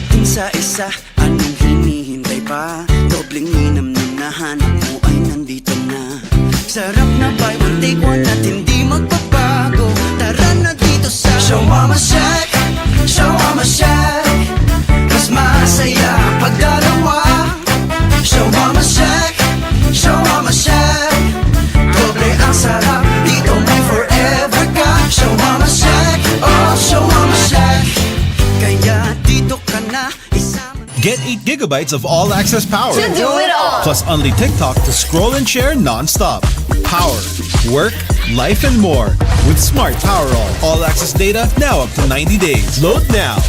bitin sa isa, anong hinihintay pa? Dobleng minamnam na hanap mo ay nandito na. Sarap na buy one take one at hindi magbabago. Tara na dito sa Shawarma Shack, Shawarma Shack. Mas masaya pag dalawa. Shawarma Shack, Shawarma Shack. Doble ang sarap, dito may forever ka. Shawarma Shack, oh Shawarma Shack. Kaya dito ka na isama. Get 8 gigabytes of all-access power. To do it all. Plus only TikTok to scroll and share non-stop. Power, work, life, and more. With Smart Power all-access data now up to 90 days. Load now.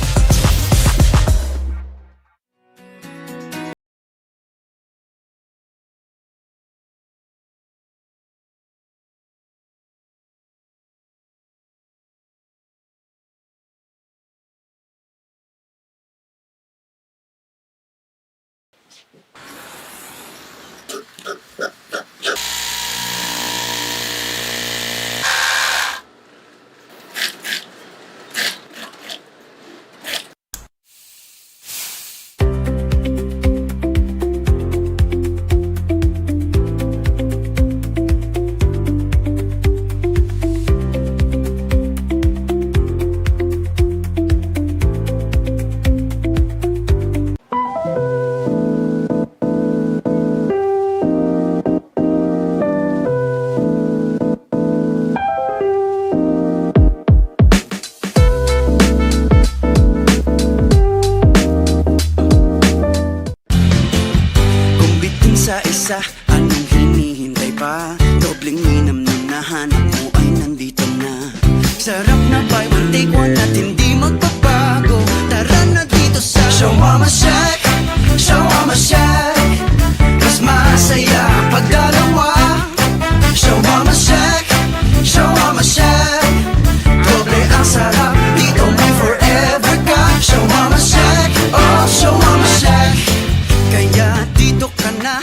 Sa isa, anong hinihintay pa? Dobleng minamnam na hanap mo ay nandito na. Sarap na buy one take one at hindi magbabago. Tara na dito sa Shawarma Shack, Shawarma Shack. Mas masaya pag dalawa. Shawarma Shack, Shawarma Shack. Doble ang sarap, dito may forever ka. Shawarma Shack, oh Shawarma Shack. Kaya dito ka na.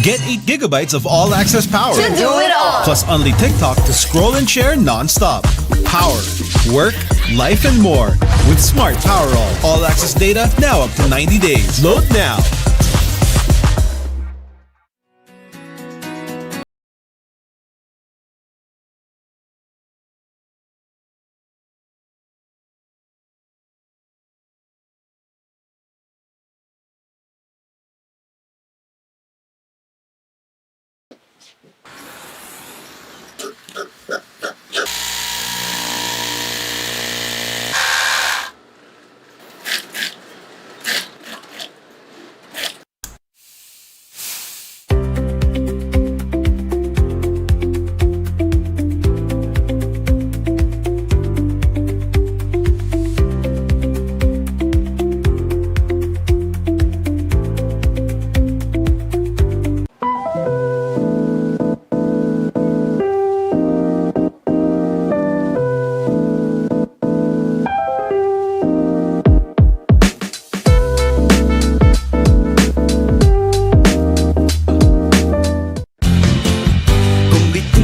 Get 8 gigabytes of all-access power. To do it all. Plus only TikTok to scroll and share non-stop. Power, work, life, and more. With Smart Power all-access data now up to 90 days. Load now.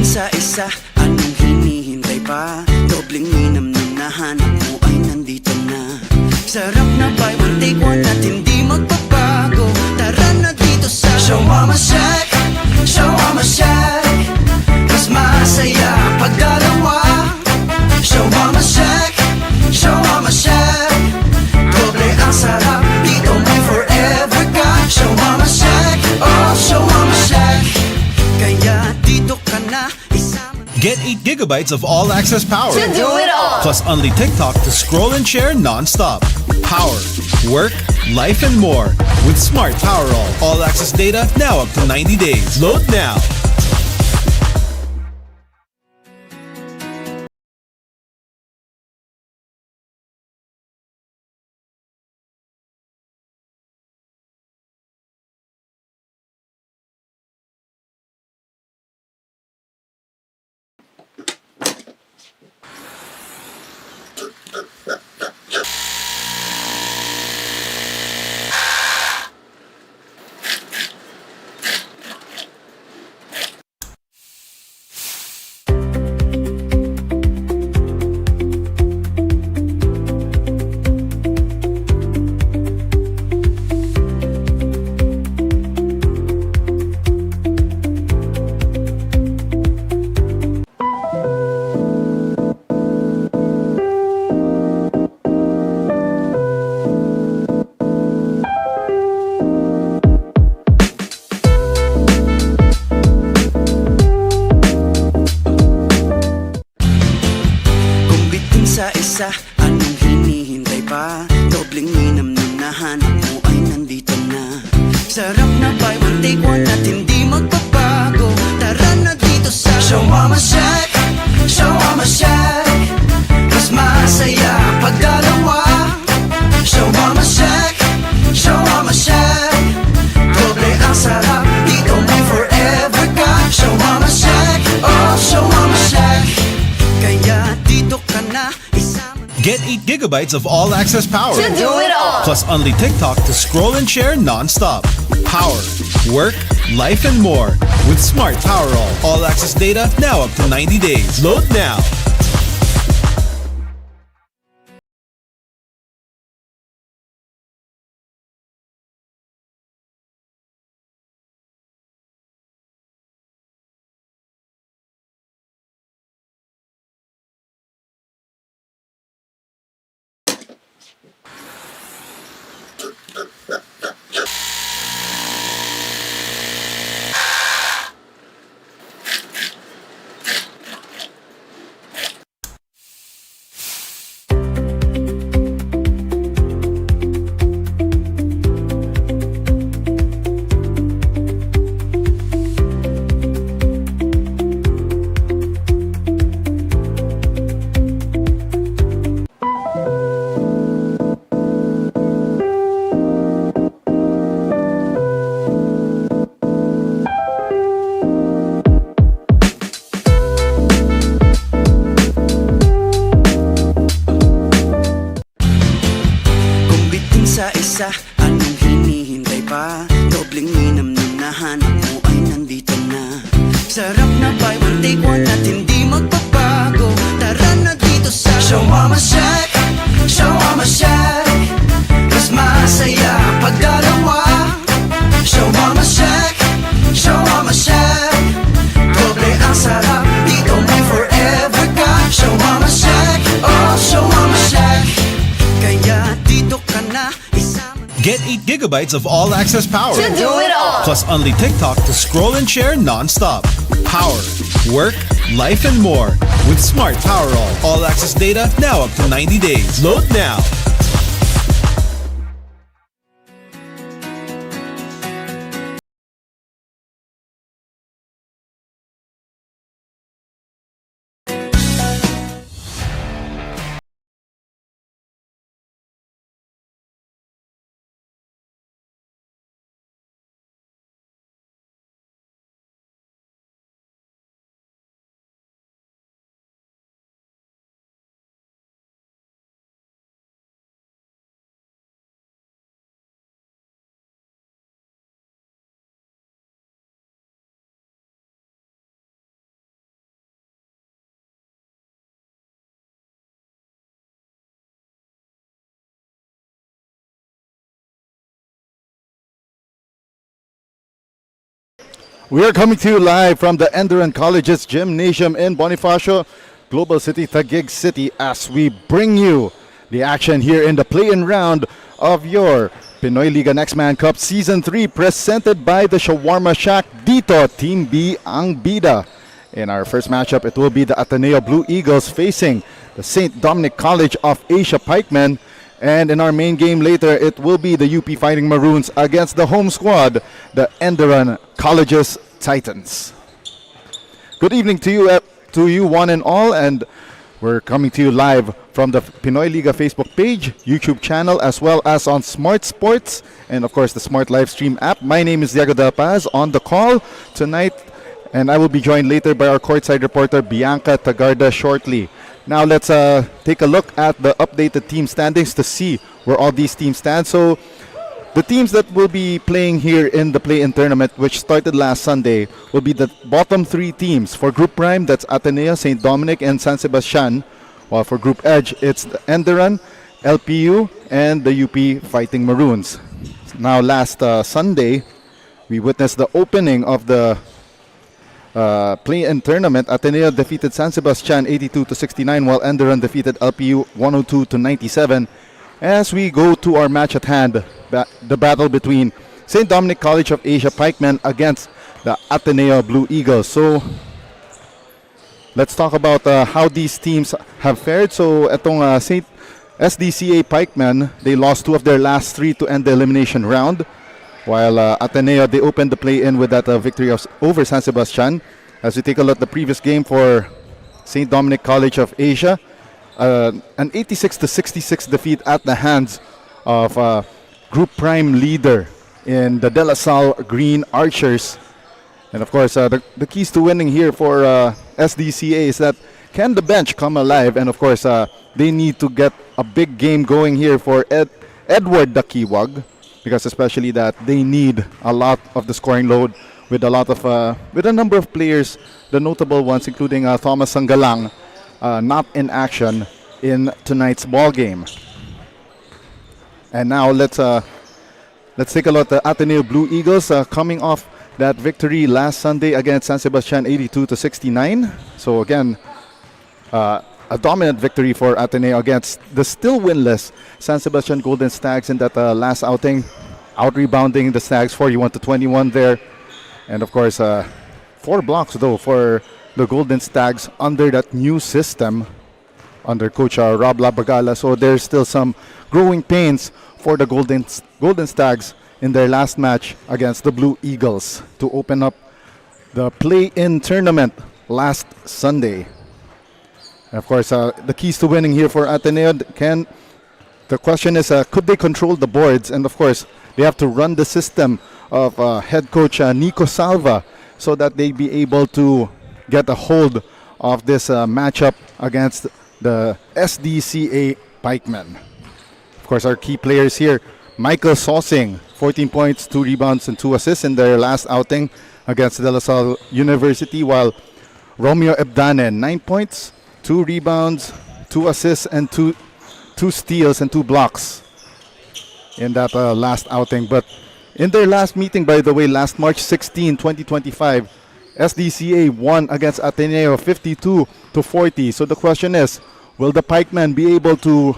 Sa isa, anong hinihintay pa? Dobleng minamnam na hanap mo ay nandito na. Sarap na buy one take one at hindi magbabago. Tara na dito sa Shawarma Shack, Shawarma Shack. Mas masaya pag dalawa. Shawarma Shack, Shawarma Shack. Doble ang sarap, dito may forever ka. Shawarma Shack, oh Shawarma Shack. Kaya dito ka na. Get 8 gigabytes of all-access power. To do it all. Plus only TikTok to scroll and share non-stop. Power, work, life, and more. With Smart Power all-access data now up to 90 days. Load now. Sarap na buy one take one at hindi magbabago. Tara na dito sa Shawarma Shack, Shawarma Shack. Mas masaya pag dalawa. Shawarma Shack, Shawarma Shack. Doble ang sarap, dito may forever ka. Shawarma Shack, oh Shawarma Shack. Kaya dito ka na isama. Get 8 gigabytes of all-access power. To do it all. Plus only TikTok to scroll and share non-stop. Power, work, life, and more. With Smart Power all-access data now up to 90 days. Load now. Sa isa, anong hinihintay pa? Dobleng minam na nahanap mo ay nandito na. Sarap na buy one take one at hindi magbabago. Tara na dito sa Shawarma Shack, Shawarma Shack. Mas masaya pag dalawa. Shawarma Shack, Shawarma Shack. Doble ang sarap, dito may forever ka. Shawarma Shack, oh Shawarma Shack. Kaya dito ka na isama. Get 8 gigabytes of all-access power. To do it all. Plus only TikTok to scroll and share non-stop. Power, work, life, and more. With Smart Power all-access data now up to 90 days. Load now. We are coming to you live from the ENDERUN College's Gymnasium in Bonifacio, Global City, Taguig City, as we bring you the action here in the play-in round of your Pinoyliga Next Man Cup Season 3, presented by the Shawarma Shack. Dito, Team B ang bida. In our first matchup, it will be the Ateneo Blue Eagles facing the St. Dominic College of Asia Pikemen. And in our main game later, it will be the UP Fighting Maroons against the home squad, the ENDERUN College's Titans. Good evening to you one and all, and we're coming to you live from the Pinoyliga Facebook page, YouTube channel, as well as on Smart Sports and of course the Smart Live Stream app. My name is Diego Del Paz on the call tonight, and I will be joined later by our courtside reporter Bianca Tagarda shortly. Now let's take a look at the updated team standings to see where all these teams stand. So the teams that will be playing here in the play-in tournament, which started last Sunday, will be the bottom three teams. For Group Prime, that's Ateneo, St. Dominic, and San Sebastian. While for Group Edge, it's the ENDERUN, LPU, and the UP Fighting Maroons. Now last Sunday, we witnessed the opening of the play-in tournament. Ateneo defeated San Sebastian 82-69, while ENDERUN defeated LPU 102-97. As we go to our match at hand, the battle between St. Dominic College of Asia Pikemen against the Ateneo Blue Eagles. So let's talk about how these teams have fared. So etong SDCA Pikemen, they lost 2 of their last 3 to end the elimination round. while Ateneo, they opened the play-in with that victory over San Sebastian. As we take a look at the previous game for St. Dominic College of Asia, an 86-66 defeat at the hands of Group Prime leader in the De La Salle Green Archers. And of course, the keys to winning here for SDCA is that can the bench come alive? And of course, they need to get a big game going here for Edward Dakiwag, because especially that they need a lot of the scoring load with a number of players, the notable ones including Thomas Sanggalang, not in action in tonight's ball game. And now let's take a look at the Ateneo Blue Eagles coming off that victory last Sunday against San Sebastian 82-69. So again, a dominant victory for Ateneo against the still winless San Sebastian Golden Stags in that last outing, out-rebounding the Stags 41-21 there. And of course, 4 blocks though for the Golden Stags under that new system under Coach Rob Labagala. So there's still some growing pains for the Golden Stags in their last match against the Blue Eagles to open up the play-in tournament last Sunday. And of course, the keys to winning here for Ateneo, the question is, could they control the boards? And of course, they have to run the system of head coach Nico Salva so that they be able to get a hold of this matchup against the SDCA Pikemen. Of course, our key players here, Michael Sosing, 14 points, 2 rebounds, and 2 assists in their last outing against De La Salle University, while Romeo Ebdanen, 9 points, 2 rebounds, 2 assists, and 2 steals and 2 blocks in that last outing. But in their last meeting, by the way, last March 16, 2025, SDCA won against Ateneo 52-40. So the question is, will the Pikemen be able to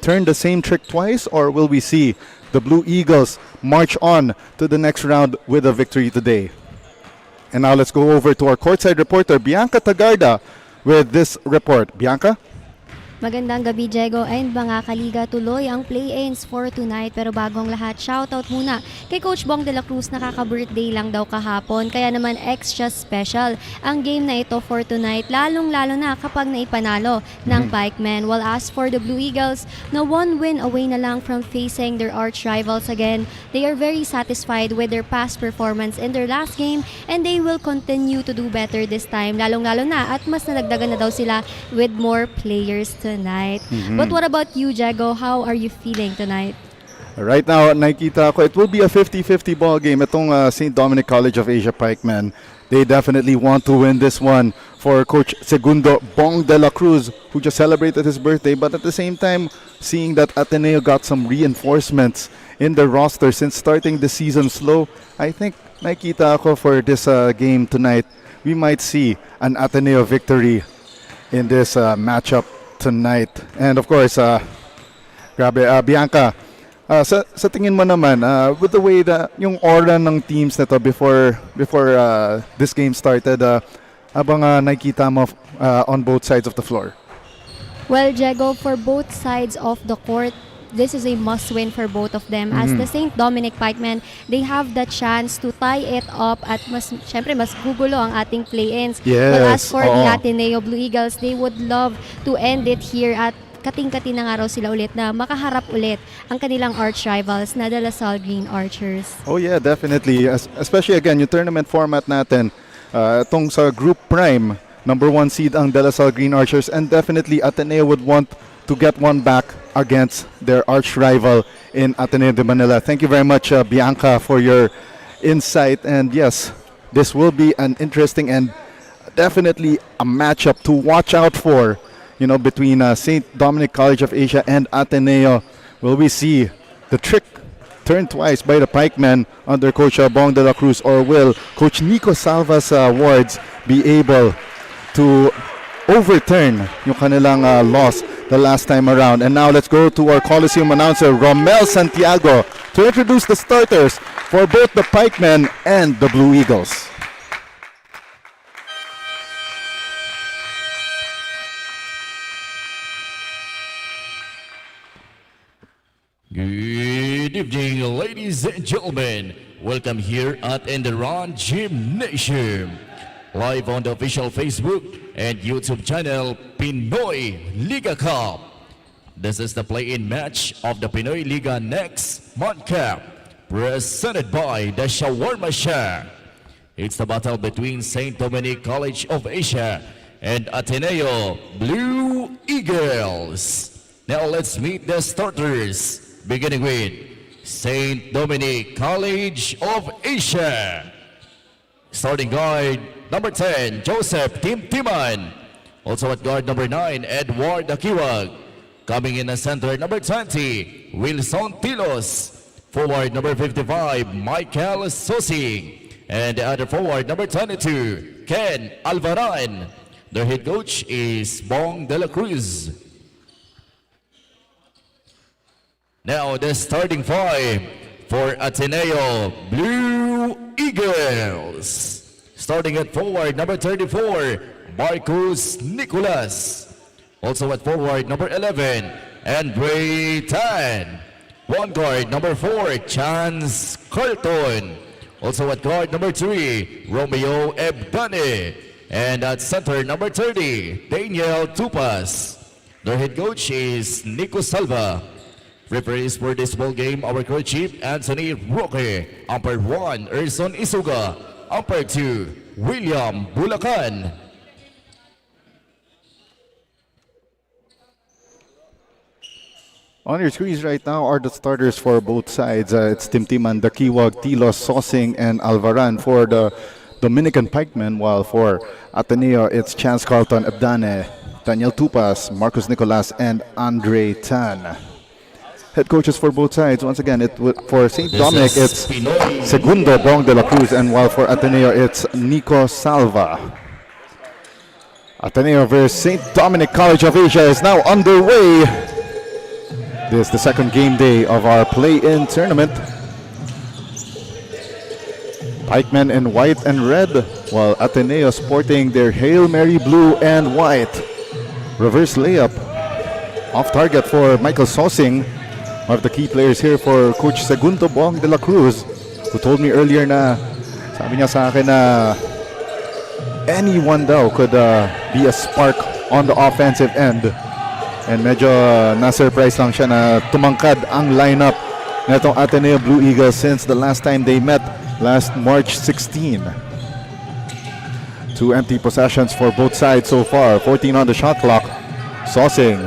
turn the same trick twice, or will we see the Blue Eagles march on to the next round with a victory today? And now let's go over to our courtside reporter, Bianca Tagarda, with this report. Bianca? Magandang gabi, Diego, and mga kaliga. Tuloy ang play-ins for tonight. Pero bagong lahat, shoutout muna kay Coach Bong de la Cruz. Nakaka-birthday lang daw kahapon, kaya naman extra special ang game na ito for tonight, lalong-lalo na kapag naipanalo ng Pikemen. While as for the Blue Eagles, na 1 win away na lang from facing their arch rivals again, they are very satisfied with their past performance in their last game, and they will continue to do better this time, lalong-lalo na at mas nadagdagan na daw sila with more players tonight. But what about you, Diego? How are you feeling tonight? Right now, nakita ko, it will be a 50-50 ball game. Itong St. Dominic College of Asia Pikemen, they definitely want to win this one for Coach Segundo Bong de la Cruz, who just celebrated his birthday. But at the same time, seeing that Ateneo got some reinforcements in the roster since starting the season slow, I think nakita ko for this game tonight, we might see an Ateneo victory in this matchup tonight. And of course, grabe, Bianca, sa tingin mo naman, with the way that yung aura ng teams na to before this game started, abang nakikita mo on both sides of the floor? Well, Diego, for both sides of the court, this is a must-win for both of them. As the St. Dominic Pikemen, they have the chance to tie it up at syempre mas gugulo ang ating play-ins. Yes. But as for the Ateneo Blue Eagles, they would love to end it here at kating-kati na nga raw sila ulit na makaharap ulit ang kanilang arch rivals na De La Salle Green Archers. Oh yeah, definitely. Especially again, yung tournament format natin, itong sa Group Prime, number 1 seed ang De La Salle Green Archers, and definitely Ateneo would want to get one back against their arch rival in Ateneo de Manila. Thank you very much, Bianca, for your insight. And yes, this will be an interesting and definitely a matchup to watch out for, between St. Dominic College of Asia and Ateneo. Will we see the trick turned twice by the Pikemen under Coach Bong de la Cruz, or will Coach Nico Salva's Wards be able to overturn yung kanilang loss the last time around? And now let's go to our Coliseum announcer, Romel Santiago, to introduce the starters for both the Pikemen and the Blue Eagles. Good evening, ladies and gentlemen. Welcome here at ENDERUN Gymnasium. Live on the official Facebook and YouTube channel, Pinoyliga Cup. This is the play-in match of the Pinoyliga Next Month Cup, presented by the Shawarma Shack. It's the battle between St. Dominic College of Asia and ATENEO Blue Eagles. Now let's meet the starters, beginning with St. Dominic College of Asia. Starting guard number 10, Joseph Timtiman. Also at guard number 9, Edward Akiwag. Coming in the center, number 20, Wilson Tilos. Forward number 55, Michael Sosing. And the other forward, number 22, Ken Alvaran. Their head coach is Bong de la Cruz. Now the starting five for Ateneo Blue Eagles. Starting at forward, number 34, Marcus Nicolas. Also at forward, number 11, Andre Tan. One guard, number 4, Chance Carlton. Also at guard, number 3, Romeo Ebdane. And at center, number 30, Daniel Tupas. Their head coach is Nico Salva. Referees for this ball game, our coach chief, Anthony Roque. Umpire 1, Erson Isuga. Umpire 2, William Bulacan. On your screens right now are the starters for both sides. It's Timtiman, Dakiwag, Tilos, Sosing, and Alvaran for the Dominican Pikemen, while for Ateneo, it's Chance Carlton, Ebdane, Daniel Tupas, Marcus Nicolas, and Andre Tan. Head coaches for both sides. Once again, for St. Dominic, it's Segundo Bong de la Cruz, and while for Ateneo, it's Nico Salva. Ateneo versus St. Dominic College of Asia is now underway. This is the second game day of our play-in tournament. Pikemen in white and red, while Ateneo sporting their Hail Mary blue and white. Reverse layup off target for Michael Sosing, one of the key players here for Coach Segundo Bong de la Cruz, who told me earlier na, sabi niya sa akin na anyone daw could be a spark on the offensive end. And medyo na-surprise lang siya na tumangkad ang lineup netong Ateneo Blue Eagles since the last time they met last March 16. 2 empty possessions for both sides so far. 14 on the shot clock. Sosing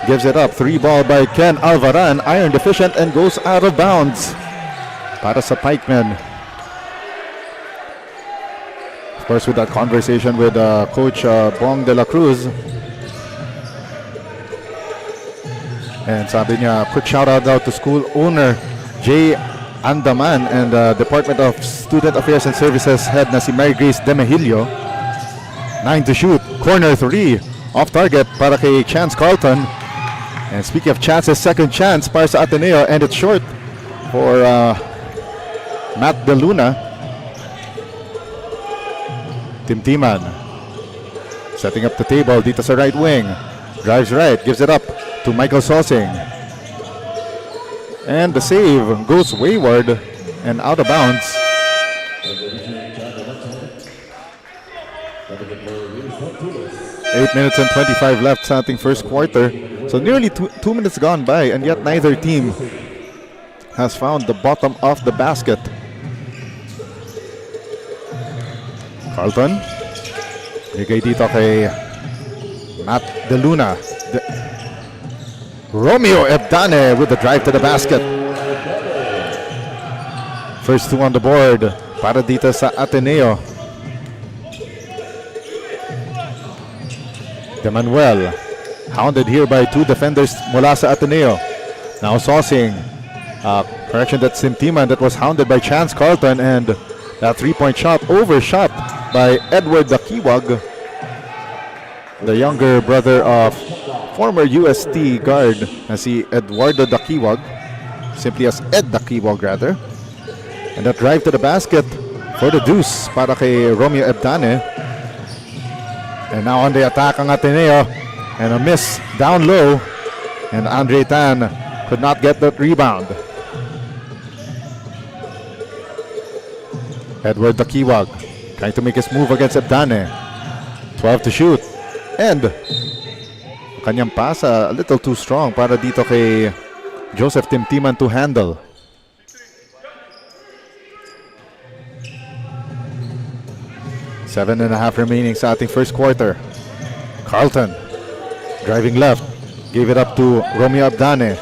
gives it up. 3 ball by Ken Alvaran. Iron deficient and goes out of bounds. Para sa Pikemen. Of course, with that conversation with Coach Bong de la Cruz. And sabi niya, quick shout out to school owner Jay Andaman and Department of Student Affairs and Services head na si Mary Grace Demahilio. 9 to shoot. Corner 3. Off target para kay Chance Carlton. And speaking of chances, second chance para sa Ateneo, and it's short for Matt De Luna. Timtiman setting up the table dito sa right wing. Drives right, gives it up to Michael Sosing. And the save goes wayward and out of bounds. 8 minutes and 25 left sa ating first quarter. So nearly 2 minutes gone by, and yet neither team has found the bottom of the basket. Carlton. Bigay dito kay Matt De Luna. Romeo Ebdane with the drive to the basket. First 2 on the board para dito sa Ateneo. De Manuel hounded here by 2 defenders mula sa Ateneo. Now Sosing. Correction, that's Timtiman that was hounded by Chance Carlton, and that 3-point shot overshot by Edward Dakiwag, the younger brother of former UST guard na si Eduardo Dakiwag, simply as Ed Dakiwag rather. And that drive to the basket for the deuce para kay Romeo Ebdane. And now on the attack ang Ateneo, and a miss down low, and Andre Tan could not get that rebound. Edward Dakiwag trying to make his move against Abdane. 12 to shoot. And kanyang pass a little too strong para dito kay Joseph Timtiman to handle. Seven and a half remaining sa ating first quarter. Carlton driving left. Gave it up to Romeo Abdane.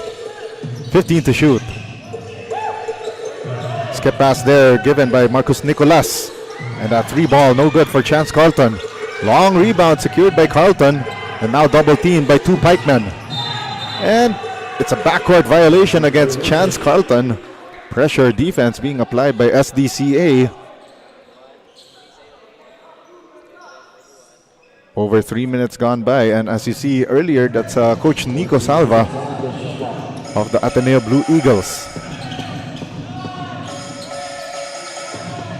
15 to shoot. Skip pass there given by Marcus Nicolas. And that three ball no good for Chance Carlton. Long rebound secured by Carlton. And now double teamed by two pikemen. And it's a backward violation against Chance Carlton. Pressure defense being applied by SDCA. Over 3 minutes gone by, and as you see earlier, that's Coach Nico Salva of the Ateneo Blue Eagles.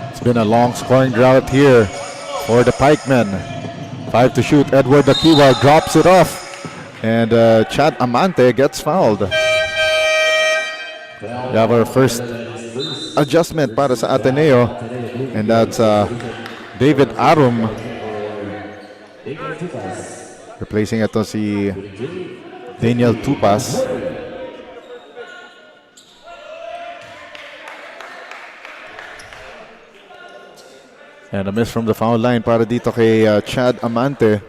It's been a long scoring drought here for the Pikemen. 5 to shoot. Edward Dakiwa drops it off, and Chad Amante gets fouled. We have our first adjustment para sa Ateneo, and that's David Arum. Replacing ito si Daniel Tupas. And a miss from the foul line para dito kay Chad Amante.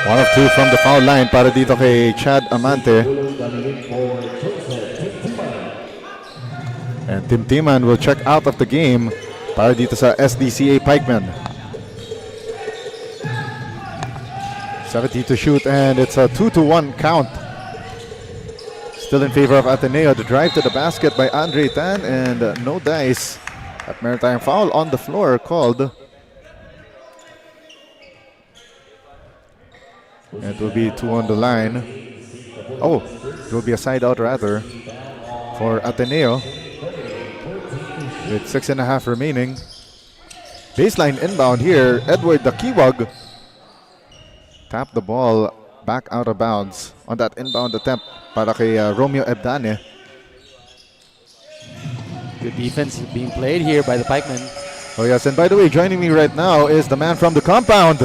One of two from the foul line para dito kay Chad Amante. And Tim Timan will check out of the game para dito sa SDCA Pikemen. 70 to shoot, and it's a 2-1 count. Still in favor of Ateneo. The drive to the basket by Andre Tan, and no dice. At Maritime foul on the floor called. And it will be two on the line. Oh, it will be a side out rather for Ateneo. With 6.5 remaining. Baseline inbound here. Edward Dakiwag tapped the ball back out of bounds on that inbound attempt para kay Romeo Abdane. Good defense being played here by the Pikemen. Oh yes, and by the way, joining me right now is the man from the compound.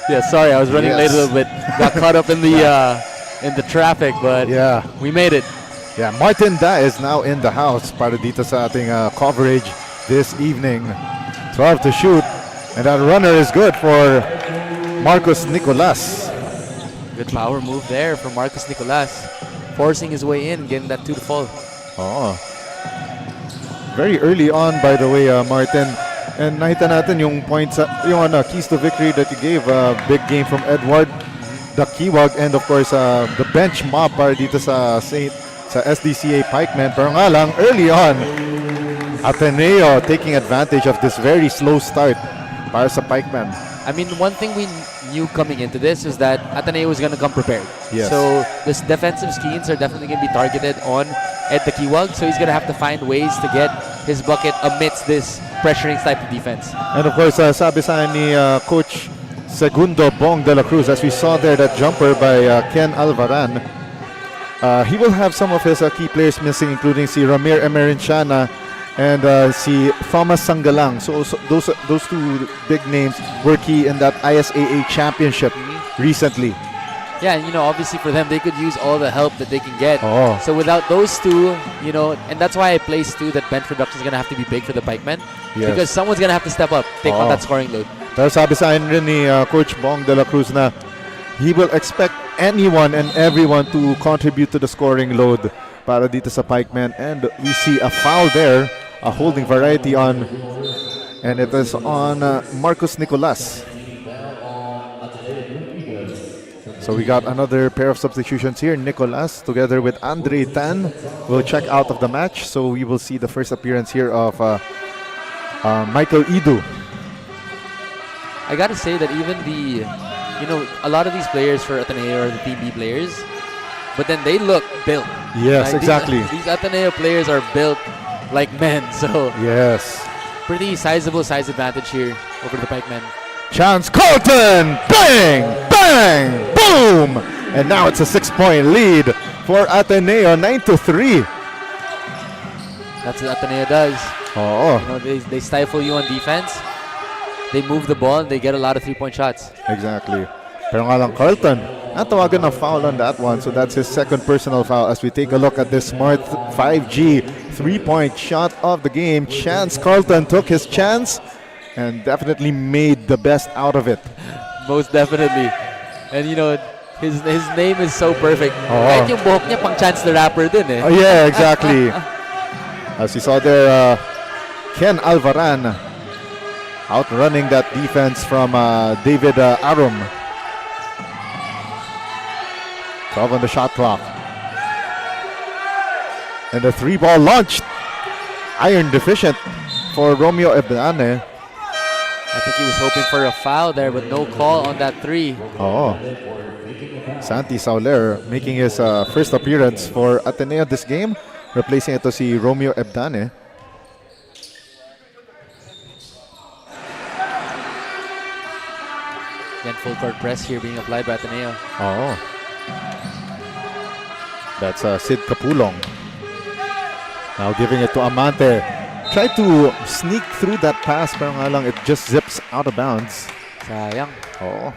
Yeah, sorry, I was running late a little bit. Got caught up in the traffic, but Yeah. we made it. Yeah, Martin Da is now in the house para dito sa ating coverage this evening. 12 to shoot, and that runner is good for Marcus Nicolas. Good power move there from Marcus Nicolas, forcing his way in, getting that 2 to fall. Oh. Very early on, by the way, Martin. And nakita natin yung points, yung keys to victory that you gave. Big game from Edward Dakiwag, and of course, the bench mob para dito sa SDCA Pikemen. Pero nga lang, early on, Ateneo taking advantage of this very slow start para sa Pikemen. I mean, one thing we knew coming into this is that Ateneo was going to come prepared. Yes. So this defensive schemes are definitely going to be targeted on Ed Dakiwag. So he's going to have to find ways to get his bucket amidst this pressuring type of defense. And of course, sabi sa ni Coach Segundo Bong de la Cruz, as we saw there, that jumper by Ken Alvaran, he will have some of his key players missing, including si Ramir Emerinciana and si Thomas Sangalang. So those two big names were key in that ISAA championship recently. Yeah, and obviously for them, they could use all the help that they can get. Oh. So without those two, and that's why I placed too that bench production is going to have to be big for the Pikemen. Yes. Because someone's going to have to step up, take on that scoring load. Pero sabi sa akin rin ni Coach Bong de la Cruz na he will expect anyone and everyone to contribute to the scoring load para dito sa Pikemen. And we see a foul there, a holding variety on, and it is on Marcus Nicolas. So we got another pair of substitutions here. Nicolas together with Andre Tan will check out of the match. So we will see the first appearance here of Michael Idu. I got to say that even a lot of these players for Ateneo are the Team B players, but then they look built. Yes, exactly. These Ateneo players are built like men. So Yes. pretty sizable size advantage here over the Pikemen. Chance Colton! Bang! Bang! Boom! Boom! And now it's a 6-point lead for Ateneo, 9-3. That's what Ateneo does. Oo, You know, they stifle you on defense. They move the ball and they get a lot of 3-point shots. exactly. Pero nga lang, Carlton, natawagan ng foul on that one. So that's his second personal foul as we take a look at this smart 5G 3-point shot of the game. Chance Carlton took his chance and definitely made the best out of it. Most definitely. And you know, his name is so perfect. Oo. Kahit yung buhok niya pang Chance the Rapper din eh. Oh, yeah, exactly. As you saw there, Ken Alvaran outrunning that defense from David Arum. 12 on the shot clock. And the 3-ball launched. Iron deficient for Romeo Ebdane. I think he was hoping for a foul there, but no call on that 3. Oh. Santi Sauler making his first appearance for Ateneo this game. Replacing ito si Romeo Ebdane. Again, full court press here being applied by Ateneo. Oh. That's Sid Capulong. Now giving it to Amante. Tried to sneak through that pass, pero nga lang it just zips out of bounds. Sayang. Oh,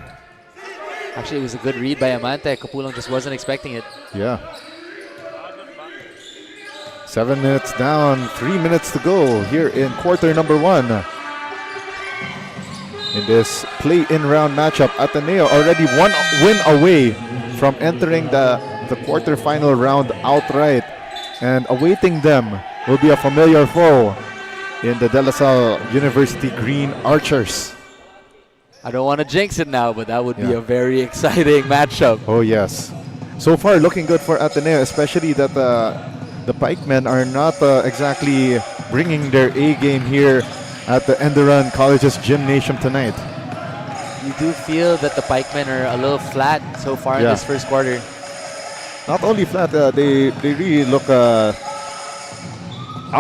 Actually, it was a good read by Amante. Kapulong just wasn't expecting it. yeah. 7 minutes down, 3 minutes to go here in quarter number 1. In this play-in round matchup, Ateneo already one win away from entering the quarterfinal round outright. And awaiting them will be a familiar foe in the De La Salle University Green Archers. I don't want to jinx it now, but that would be Yeah. a very exciting matchup. Oh yes. So far looking good for Ateneo, especially that the Pikemen are not exactly bringing their A game here at the ENDERUN College's gymnasium tonight. You do feel that the Pikemen are a little flat so far in Yeah. this first quarter. Not only flat, they really look out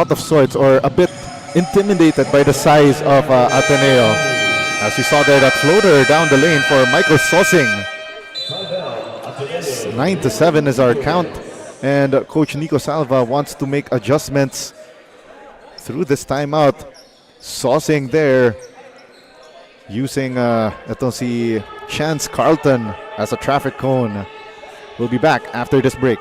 of sorts or a bit intimidated by the size of Ateneo. As you saw there, that floater down the lane for Michael Sosing. 9-7 is our count. And Coach Nico Salva wants to make adjustments through this timeout. Sosing there using itong si Chance Carlton as a traffic cone. We'll be back after this break.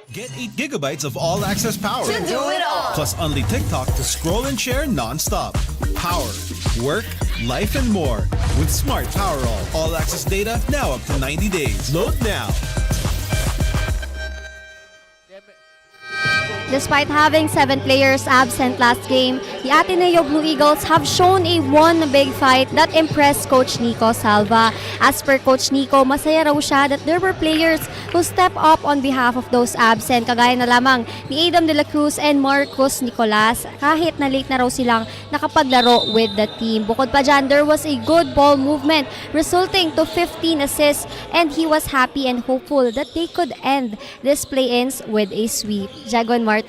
Get 8 gigabytes of all-access power. To do it all. Plus only TikTok to scroll and share non-stop. Power, work, life, and more. With Smart Power All-access data now up to 90 days. Load now. Despite having 7 players absent last game, the Ateneo Blue Eagles have shown a one big fight that impressed Coach Nico Salva. As per Coach Nico, masaya raw siya that there were players who step up on behalf of those absent, kagaya na lamang ni Adam de la Cruz and Marcos Nicolas, kahit na late na raw silang nakapaglaro with the team. Bukod pa dyan, there was a good ball movement resulting to 15 assists, and he was happy and hopeful that they could end this play-ins with a sweep. Jaguan Martin?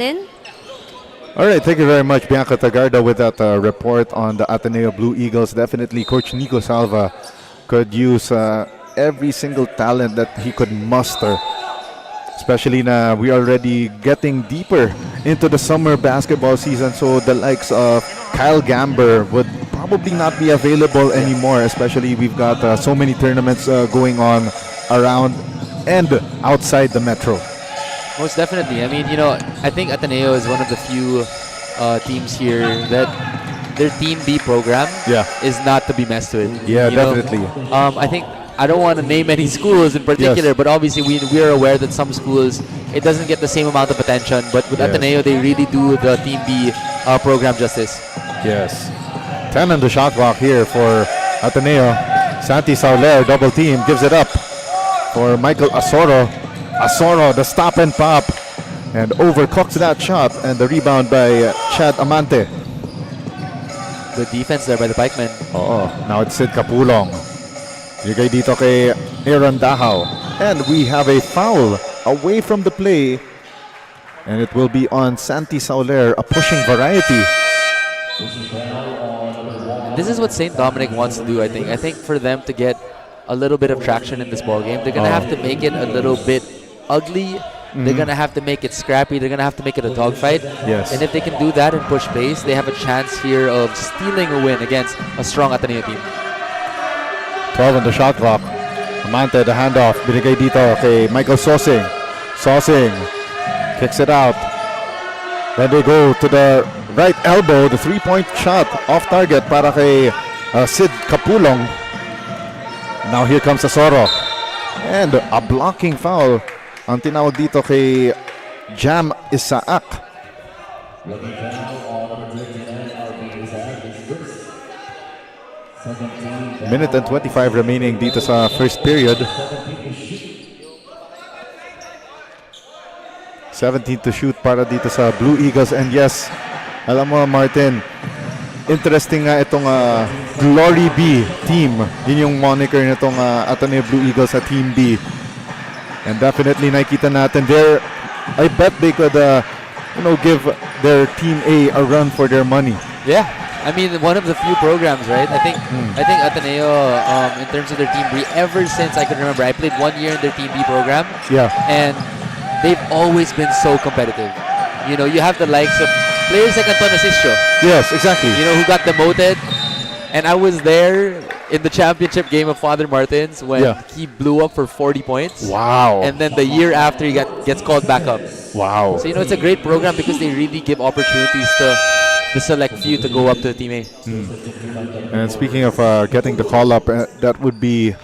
All right, thank you very much, Bianca Tagarda, with that report on the Ateneo Blue Eagles. Definitely, Coach Nico Salva could use every single talent that he could muster. Especially now, we are already getting deeper into the summer basketball season, so the likes of Kyle Gamber would probably not be available anymore. Especially, we've got so many tournaments going on around and outside the metro. Most definitely. I mean, you know, I think Ateneo is one of the few teams here that their Team B program is not to be messed with. Yeah, You know, definitely. I think I don't want to name any schools in particular, Yes. but obviously we are aware that some schools it doesn't get the same amount of attention. But with Yes. Ateneo, they really do the Team B program justice. Yes. 10 on the shot clock here for Ateneo. Santi Sauler, double team, gives it up for Michael Asoro. Asoro, the stop and pop, and overcooks that shot, and the rebound by Chad Amante. Good defense there by the Pikemen. Oh, now it's Sid Capulong. Bigay dito kay Aaron Dahaw. And we have a foul away from the play, and it will be on Santi Sauler, a pushing variety. This is what St. Dominic wants to do, I think. I think for them to get a little bit of traction in this ball game. They're gonna have to make it a little bit ugly. They're gonna have to make it scrappy. They're gonna have to make it a dogfight. Yes. And if they can do that and push pace, they have a chance here of stealing a win against a strong Ateneo team. 12 on the shot clock. Amante, the handoff. Binigay dito kay Michael Sosing. Sosing kicks it out. Then they go to the right elbow. The three-point shot off target para kay Sid Capulong. Now here comes Asoro. And a blocking foul ang tinawag dito kay Jam Isaak. Minute and 25 remaining dito sa first period. 17 to shoot para dito sa Blue Eagles. And yes, alam mo Martin, interesting nga itong Glory B team. Yun yung moniker nitong Ateneo Blue Eagles sa Team B. And definitely nakita natin there, I bet they could give their Team A run for their money. Yeah. I mean, one of the few programs, right? I think Ateneo, in terms of their Team B, ever since I can remember, I played 1 year in their Team B program. Yeah. And they've always been so competitive. You know, you have the likes of players like Antonio Sischo. Yes, exactly. You know, who got demoted. And I was there in the championship game of Father Martins when he blew up for 40 points. Wow. And then the year after, he gets called back up. Wow. So, you know, it's a great program because they really give opportunities to the select few to go up to Team A. And speaking of getting the call up, that would be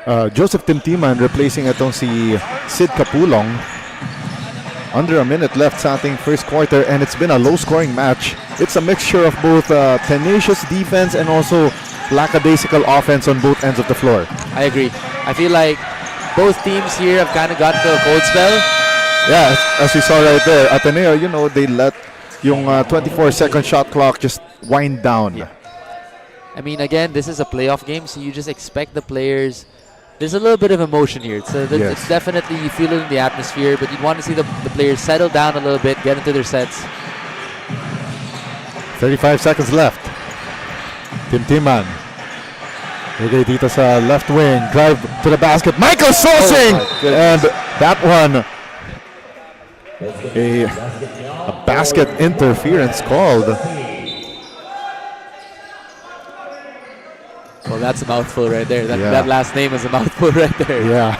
Joseph Timtiman replacing itong si Sid Capulong. Under a minute left sa ating first quarter, and it's been a low-scoring match. It's a mixture of both tenacious defense and also lackadaisical offense on both ends of the floor. I agree. I feel like both teams here have kind of got the cold spell. Yeah, as we saw right there, Ateneo, you know, they let yung 24-second shot clock just wind down. Yeah. I mean, again, this is a playoff game, so you just expect the players. There's a little bit of emotion here. So it's definitely, you feel it in the atmosphere, but you want to see the players settle down a little bit, get into their sets. 35 seconds left. Timtiman. Bigay dito sa left wing. Drive to the basket. Michael Sosing! And that one, a basket interference called. Well, that's a mouthful right there. That last name is a mouthful right there. Yeah.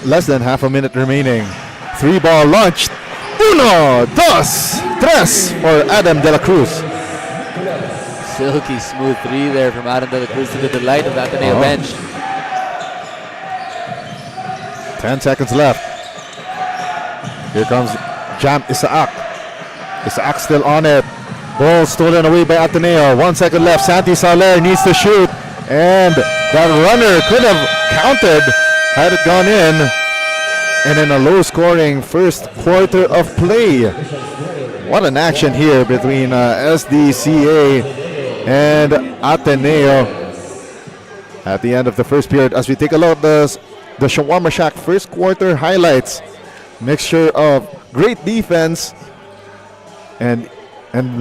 Less than half a minute remaining. 3-ball launched. Uno, dos, tres for Adam De La Cruz. Silky smooth three there from Adam De La Cruz to the delight of the Ateneo bench. 10 seconds left. Here comes Jam Isaak. Isaak still on it. Ball stolen away by Ateneo. 1 second left. Santi Soler needs to shoot. And that runner could have counted had it gone in. And in a low-scoring first quarter of play. What an action here between SDCA and Ateneo at the end of the first period. As we take a look at the Shawarma Shack first quarter highlights. Mixture of great defense and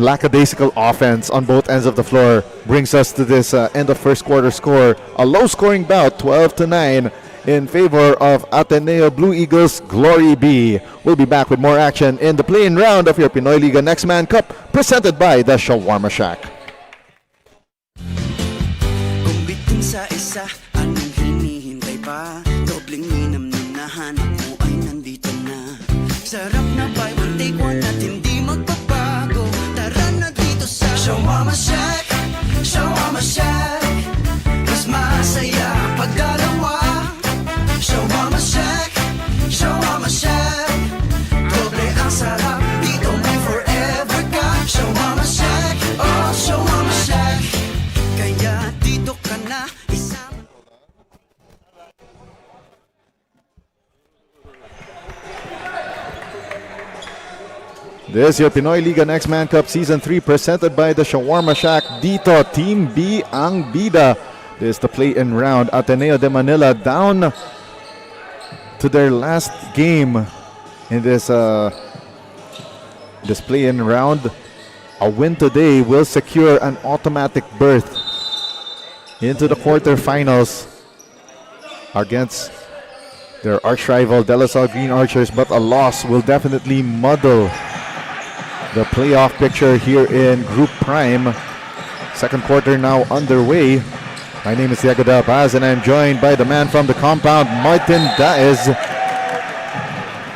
lackadaisical offense on both ends of the floor brings us to this end of first quarter score. A low-scoring bout, 12-9 in favor of Ateneo Blue Eagles Glory B. We'll be back with more action in the play-in round of your Pinoyliga Next Man Cup presented by the Shawarma Shack. Kung bitin sa isa, anong hinihintay pa? Dobleng minam na nahanap mo ay nandito na. Sarap na buy one take one at hindi magbabago. Tara na dito sa Shawarma Shack, Shawarma Shack. Mas masaya pag dalawa. Shawarma Shack, Shawarma Shack. Doble ang sarap, dito may forever ka. Shawarma Shack, oh Shawarma Shack. Kaya dito ka na isama. This is your Pinoyliga Next Man Cup Season 3 presented by the Shawarma Shack. Dito, Team B ang bida. This is the play-in round. Ateneo de Manila down to their last game in this play-in round. A win today will secure an automatic berth into the quarterfinals against their arch rival De La Salle Green Archers, but a loss will definitely muddle the playoff picture here in Group Prime. Second quarter now underway. My name is Diego Del Paz and I'm joined by the man from the compound, Martin Daez.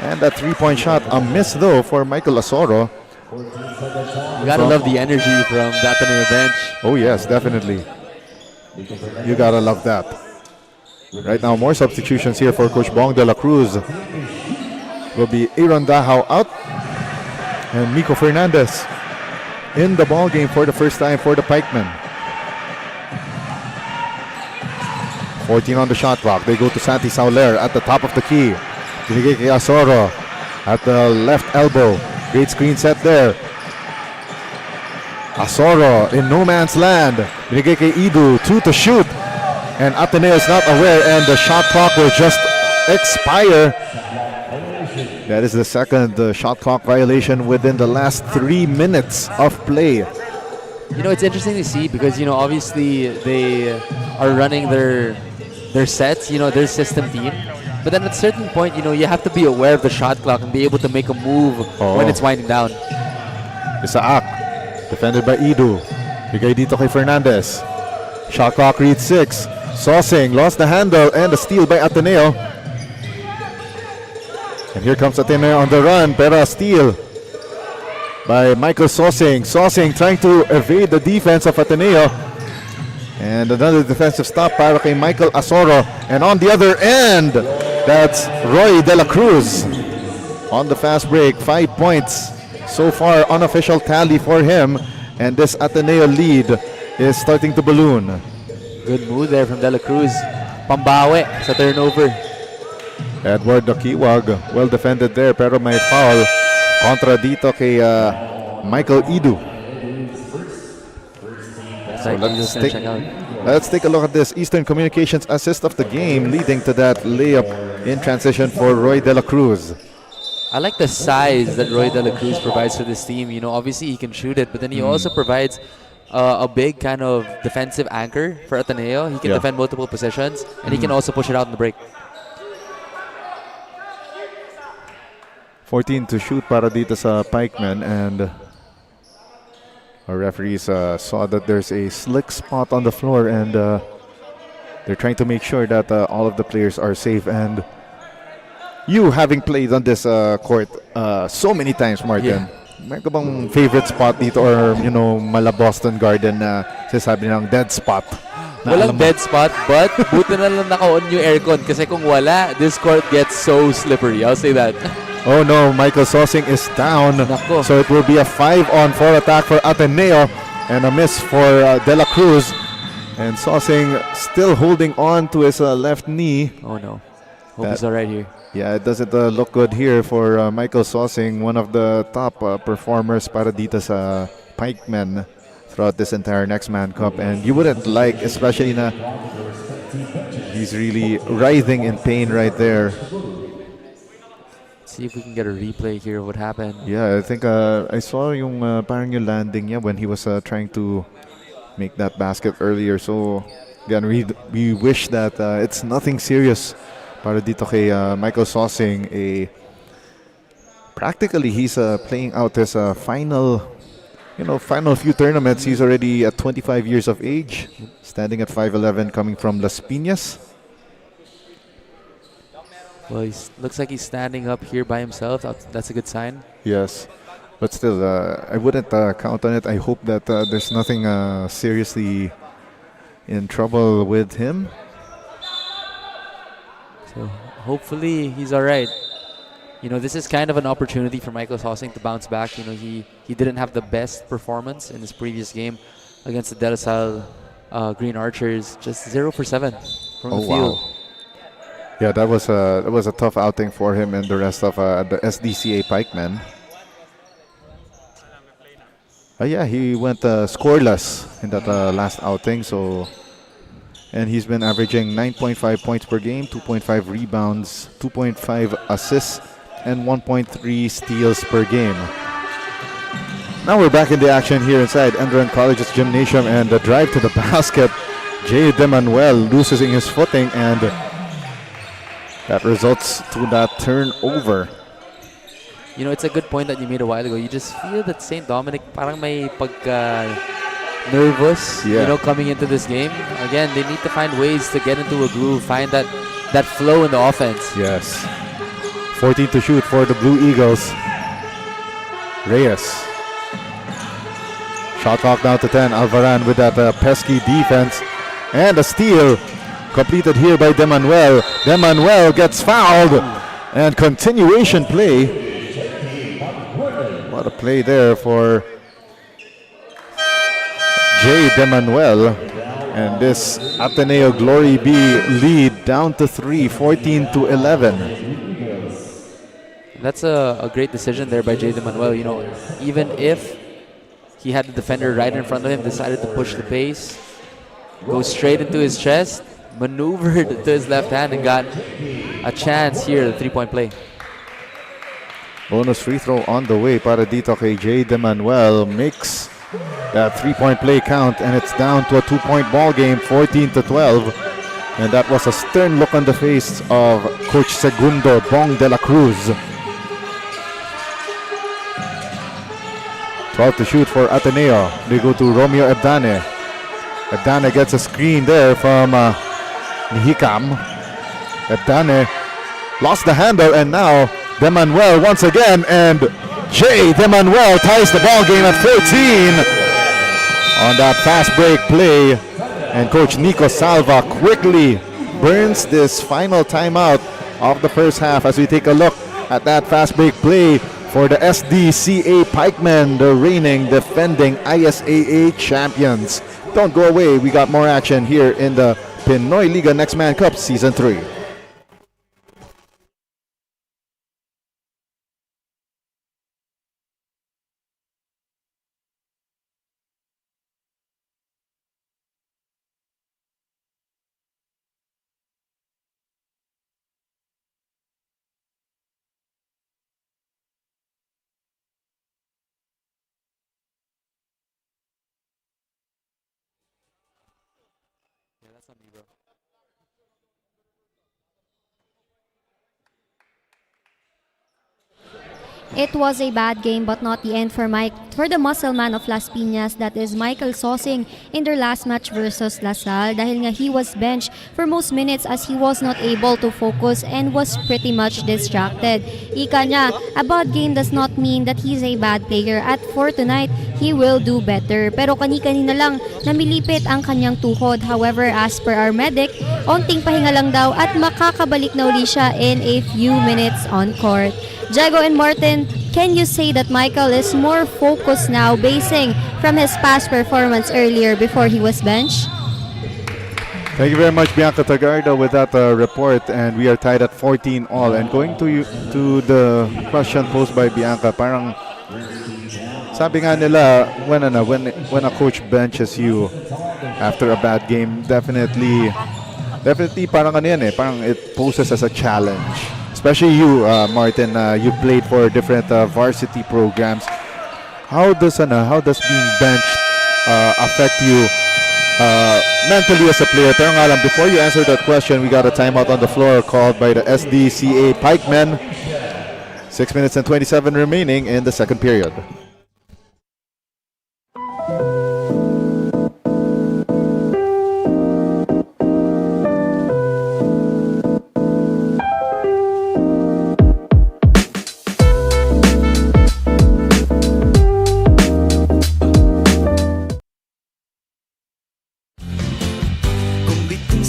And that three-point shot, a miss though for Michael Asoro. You gotta love the energy from the Ateneo bench. Oh yes, definitely. You gotta love that. Right now, more substitutions here for Coach Bong de la Cruz. Will be Aaron Dahao out and Miko Fernandez in the ball game for the first time for the Pikemen. 14 on the shot clock. They go to Santi Sauler at the top of the key. Binigay kay Asoro at the left elbow. Great screen set there. Asoro in no man's land. Binigay kay Idu, 2 to shoot. And Ateneo is not aware and the shot clock will just expire. That is the second shot clock violation within the last 3 minutes of play. You know, it's interesting to see because, you know, obviously they are running their sets, you know, their system team. But then at a certain point, you know, you have to be aware of the shot clock and be able to make a move when it's winding down. Isaac, defended by Idu. Bigay dito kay Fernandez. Shot clock reads 6. Sosing lost the handle and the steal by Ateneo. And here comes Ateneo on the run, pero a steal by Michael Sosing. Sosing trying to evade the defense of Ateneo. And another defensive stop para kay Michael Asoro. And on the other end, that's Roy De La Cruz on the fast break. 5 points so far, unofficial tally for him. And this Ateneo lead is starting to balloon. Good move there from De La Cruz. Pambawi sa turnover. Edward Dakiwag, well defended there, pero may foul kontra dito kay Michael Idu. So let's take a look at this. Eastern Communications assist of the game, leading to that layup in transition for Roy De La Cruz. I like the size that Roy De La Cruz provides for this team. You know, obviously he can shoot it, but then he also provides a big kind of defensive anchor for Ateneo. He can defend multiple positions, and he can also push it out in the break. 14 to shoot para dito sa Pikemen, and our referees saw that there's a slick spot on the floor, and they're trying to make sure that all of the players are safe. And you, having played on this court so many times, Martin, may ka bang favorite spot dito, or you know, mala Boston Garden na sinasabi ng dead spot? Walang dead spot, but buti na lang naka-on yung aircon kasi kung wala, this court gets so slippery. I'll say that. Oh no, Michael Sosing is down. Nako. So it will be a 5-on-4 attack for Ateneo and a miss for De La Cruz. And Sosing still holding on to his left knee. Oh no. Hope he's alright here. Yeah, it doesn't look good here for Michael Sosing, one of the top performers para dito sa Pikemen throughout this entire Next Man Cup. And you wouldn't like, especially na he's really writhing in pain right there. See if we can get a replay here of what happened. Yeah, I think I saw yung parang yung landing niya when he was trying to make that basket earlier. So again, we wish that it's nothing serious para dito kay Michael Sosing. Practically he's playing out his final few tournaments. He's already at 25 years of age, standing at 5'11", coming from Las Piñas. Well, he looks like he's standing up here by himself. That's a good sign. Yes, but still, I wouldn't count on it. I hope that there's nothing seriously in trouble with him. So hopefully he's all right. You know, this is kind of an opportunity for Michael Sosing to bounce back. You know, he didn't have the best performance in his previous game against the De La Salle Green Archers. Just 0 for 7 from the field. Wow. Yeah, that was a tough outing for him and the rest of the SDCA Pikemen. Yeah, he went scoreless in that last outing. And he's been averaging 9.5 points per game, 2.5 rebounds, 2.5 assists, and 1.3 steals per game. Now we're back in the action here inside Enderun College's gymnasium, and the drive to the basket. Jay De Manuel losing his footing, and that results to that turnover. You know, it's a good point that you made a while ago. You just feel that St. Dominic parang may pagka nervous, you know, coming into this game. Again, they need to find ways to get into a groove, find that flow in the offense. Yes. 14 to shoot for the Blue Eagles. Reyes. Shot clock down to 10. Alvaran with that pesky defense. And a steal completed here by De Manuel. De Manuel gets fouled. And continuation play. What a play there for Jay De Manuel. And this Ateneo Glory B lead down to 3, 14 to 11. That's a great decision there by Jay De Manuel. You know, even if he had the defender right in front of him, decided to push the pace, go straight into his chest, maneuvered to his left hand, and got a chance here, the three-point play. Bonus free throw on the way para dito kay Jay De Manuel. Makes that three-point play count, and it's down to a two-point ball game, 14 to 12. And that was a stern look on the face of Coach Segundo Bong de la Cruz. 12 to shoot for Ateneo. They go to Romeo Ebdane. Ebdane gets a screen there from Nihikam. Ebdane lost the handle, and now De Manuel once again, and Jay De Manuel ties the ball game at 14 on that fast break play. And Coach Nico Salva quickly burns this final timeout of the first half as we take a look at that fast break play for the SDCA Pikemen, the reigning defending ISAA champions. Don't go away, we got more action here in the Pinoyliga Next Man Cup Season 3. It was a bad game but not the end for the muscle man of Las Piñas, that is Michael Sosing, in their last match versus LaSalle dahil nga he was benched for most minutes as he was not able to focus and was pretty much distracted. Ika niya, a bad game does not mean that he's a bad player at for tonight, he will do better. Pero kani-kanina lang namilipit ang kanyang tuhod. However, as per our medic, onting pahinga lang daw at makakabalik na uli siya in a few minutes on court. Jago and Martin, can you say that Michael is more focused now basing from his past performance earlier before he was benched? Thank you very much, Bianca Tagardo, with that report, and we are tied at 14 all. And going to the question posed by Bianca, parang sabi nga nila, when a coach benches you after a bad game, definitely parang ano yan eh, parang it poses as a challenge. Especially you, Martin, you played for different varsity programs. How does being benched affect you mentally as a player? Pero nga lang, before you answer that question, we got a timeout on the floor called by the SDCA Pikemen. 6 minutes and 27 remaining in the second period.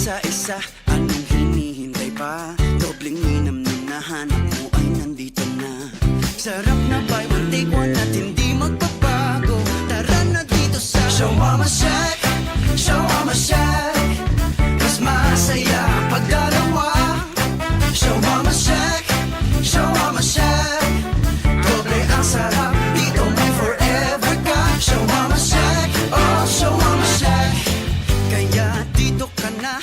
Sa isa, anong hinihintay pa? Dobleng minam na nahanap mo ay nandito na. Sarap na buy one take one at hindi magbabago. Tara na dito sa Show Mama Shack, Show Mama Shack. Mas masaya pag dalawa. Show Mama Shack, Show Mama Shack. Doble ang sarap, dito may forever ka. Show Mama Shack, oh Show Mama Shack. Kaya dito ka na.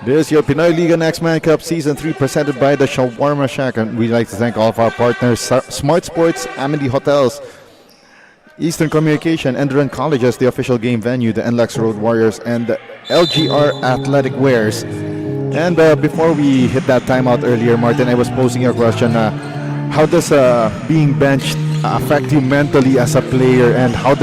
This is your Pinoyliga Next Man Cup Season 3 presented by the Shawarma Shack. And we'd like to thank all of our partners, Smart Sports, Amity Hotels, Eastern Communication, Enderun Colleges, the official game venue, the NLEX Road Warriors, and the LGR Athletic Wears. And before we hit that timeout earlier, Martin, I was posing a question. How does being benched affect you mentally as a player, and how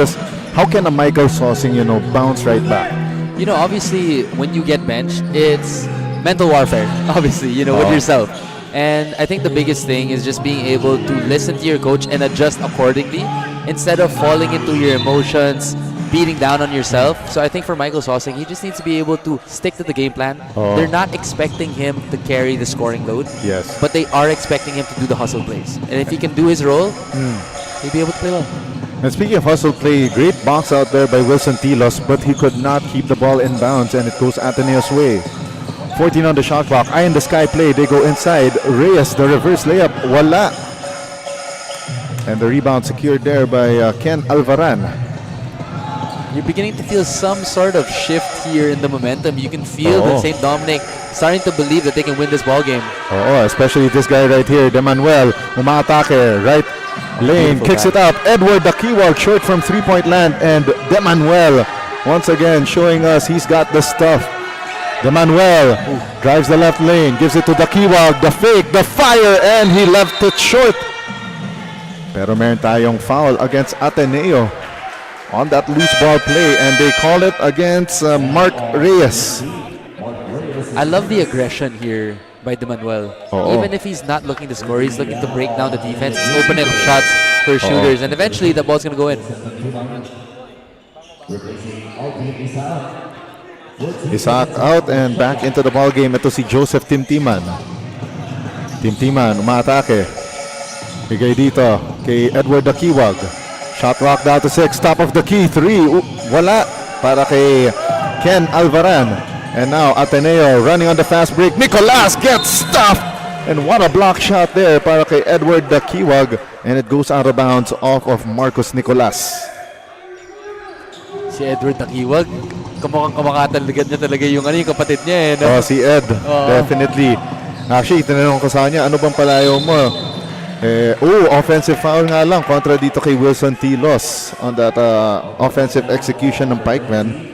can a Michael Saucing, bounce right back? Obviously, when you get benched, it's mental warfare, obviously, with yourself. And I think the biggest thing is just being able to listen to your coach and adjust accordingly instead of falling into your emotions, beating down on yourself. So I think for Michael Saucing, he just needs to be able to stick to the game plan. They're not expecting him to carry the scoring load, Yes. but they are expecting him to do the hustle plays. And if he can do his role, he'll be able to play well. And speaking of hustle play, great box out there by Wilson Tilos, but he could not keep the ball in bounds, and it goes Ateneo's way. 14 on the shot clock. Eye in the sky play. They go inside. Reyes, the reverse layup. Wala. And the rebound secured there by Ken Alvaran. You're beginning to feel some sort of shift here in the momentum. You can feel that St. Dominic starting to believe that they can win this ball game. Especially this guy right here, De Manuel. Umaatake, right lane, kicks it up. Edward Dakiwag, short from three-point land. And De Manuel, once again, showing us he's got the stuff. De Manuel drives the left lane, gives it to Dakiwag. The fake, the fire, and he left it short. Pero meron tayong foul against Ateneo on that loose ball play, and they call it against Mark Reyes. I love the aggression here by De Manuel. Even if he's not looking to score, he's looking to break down the defense, open up shots for shooters, and eventually the ball's going to go in. Isaac out and back into the ball game. Ito si Joseph Timtiman. Timtiman umaatake. Bigay dito kay Edward Dakiwag. Shot rock down to 6. Top of the key. 3. Wala. Para kay Ken Alvaran. And now Ateneo running on the fast break. Nicolas gets stuffed. And what a block shot there para kay Edward Dakiwag. And it goes out of bounds off of Marcos Nicolas. Si Edward Dakiwag, kamakataligan niya talaga yung kapatid niya. No? Si Ed. Definitely. Actually, tinanong ko sa kanya, ano bang palayo mo? Offensive foul nga lang kontra dito kay Wilson Tilos on that offensive execution ng Pikemen.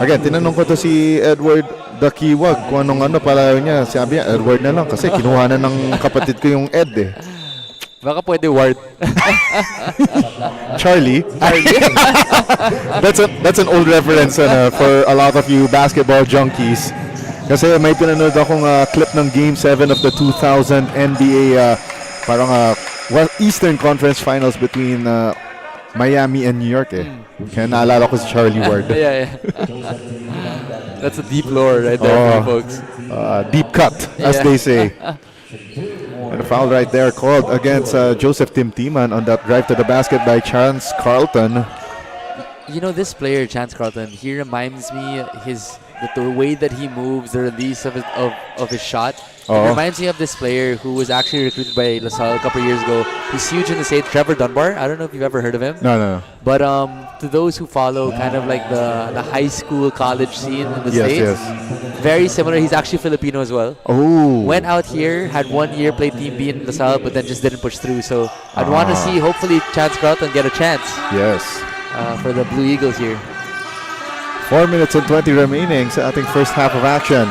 Again, tinanong ko to si Edward Dakiwag kung anong palayo niya. Sabi niya, Edward na lang kasi kinuha na ng kapatid ko yung Ed eh. Baka pwede Ward. Charlie. That's an old reference for a lot of you basketball junkies. Kasi may pinanood akong clip ng Game 7 of the 2000 NBA Eastern Conference Finals between Miami and New York eh. Kaya naalala ko si Charlie Ward. Yeah. That's a deep lore right there, folks. Deep cut, as they say. And a foul right there called against Joseph Timtiman on that drive to the basket by Chance Carlton. This player, Chance Carlton, he reminds me the way that he moves, the release of his shot. It reminds me of this player who was actually recruited by LaSalle a couple of years ago. He's huge in the state, Trevor Dunbar. I don't know if you've ever heard of him. No. But to those who follow kind of like the high school, college scene in the States, very similar. He's actually Filipino as well. Went out here, had 1 year, played Team B in LaSalle, but then just didn't push through. So I'd want to see, hopefully, Chance Carlton get a chance. Yes. For the Blue Eagles here. 4 minutes and 20 remaining sa ating first half of action.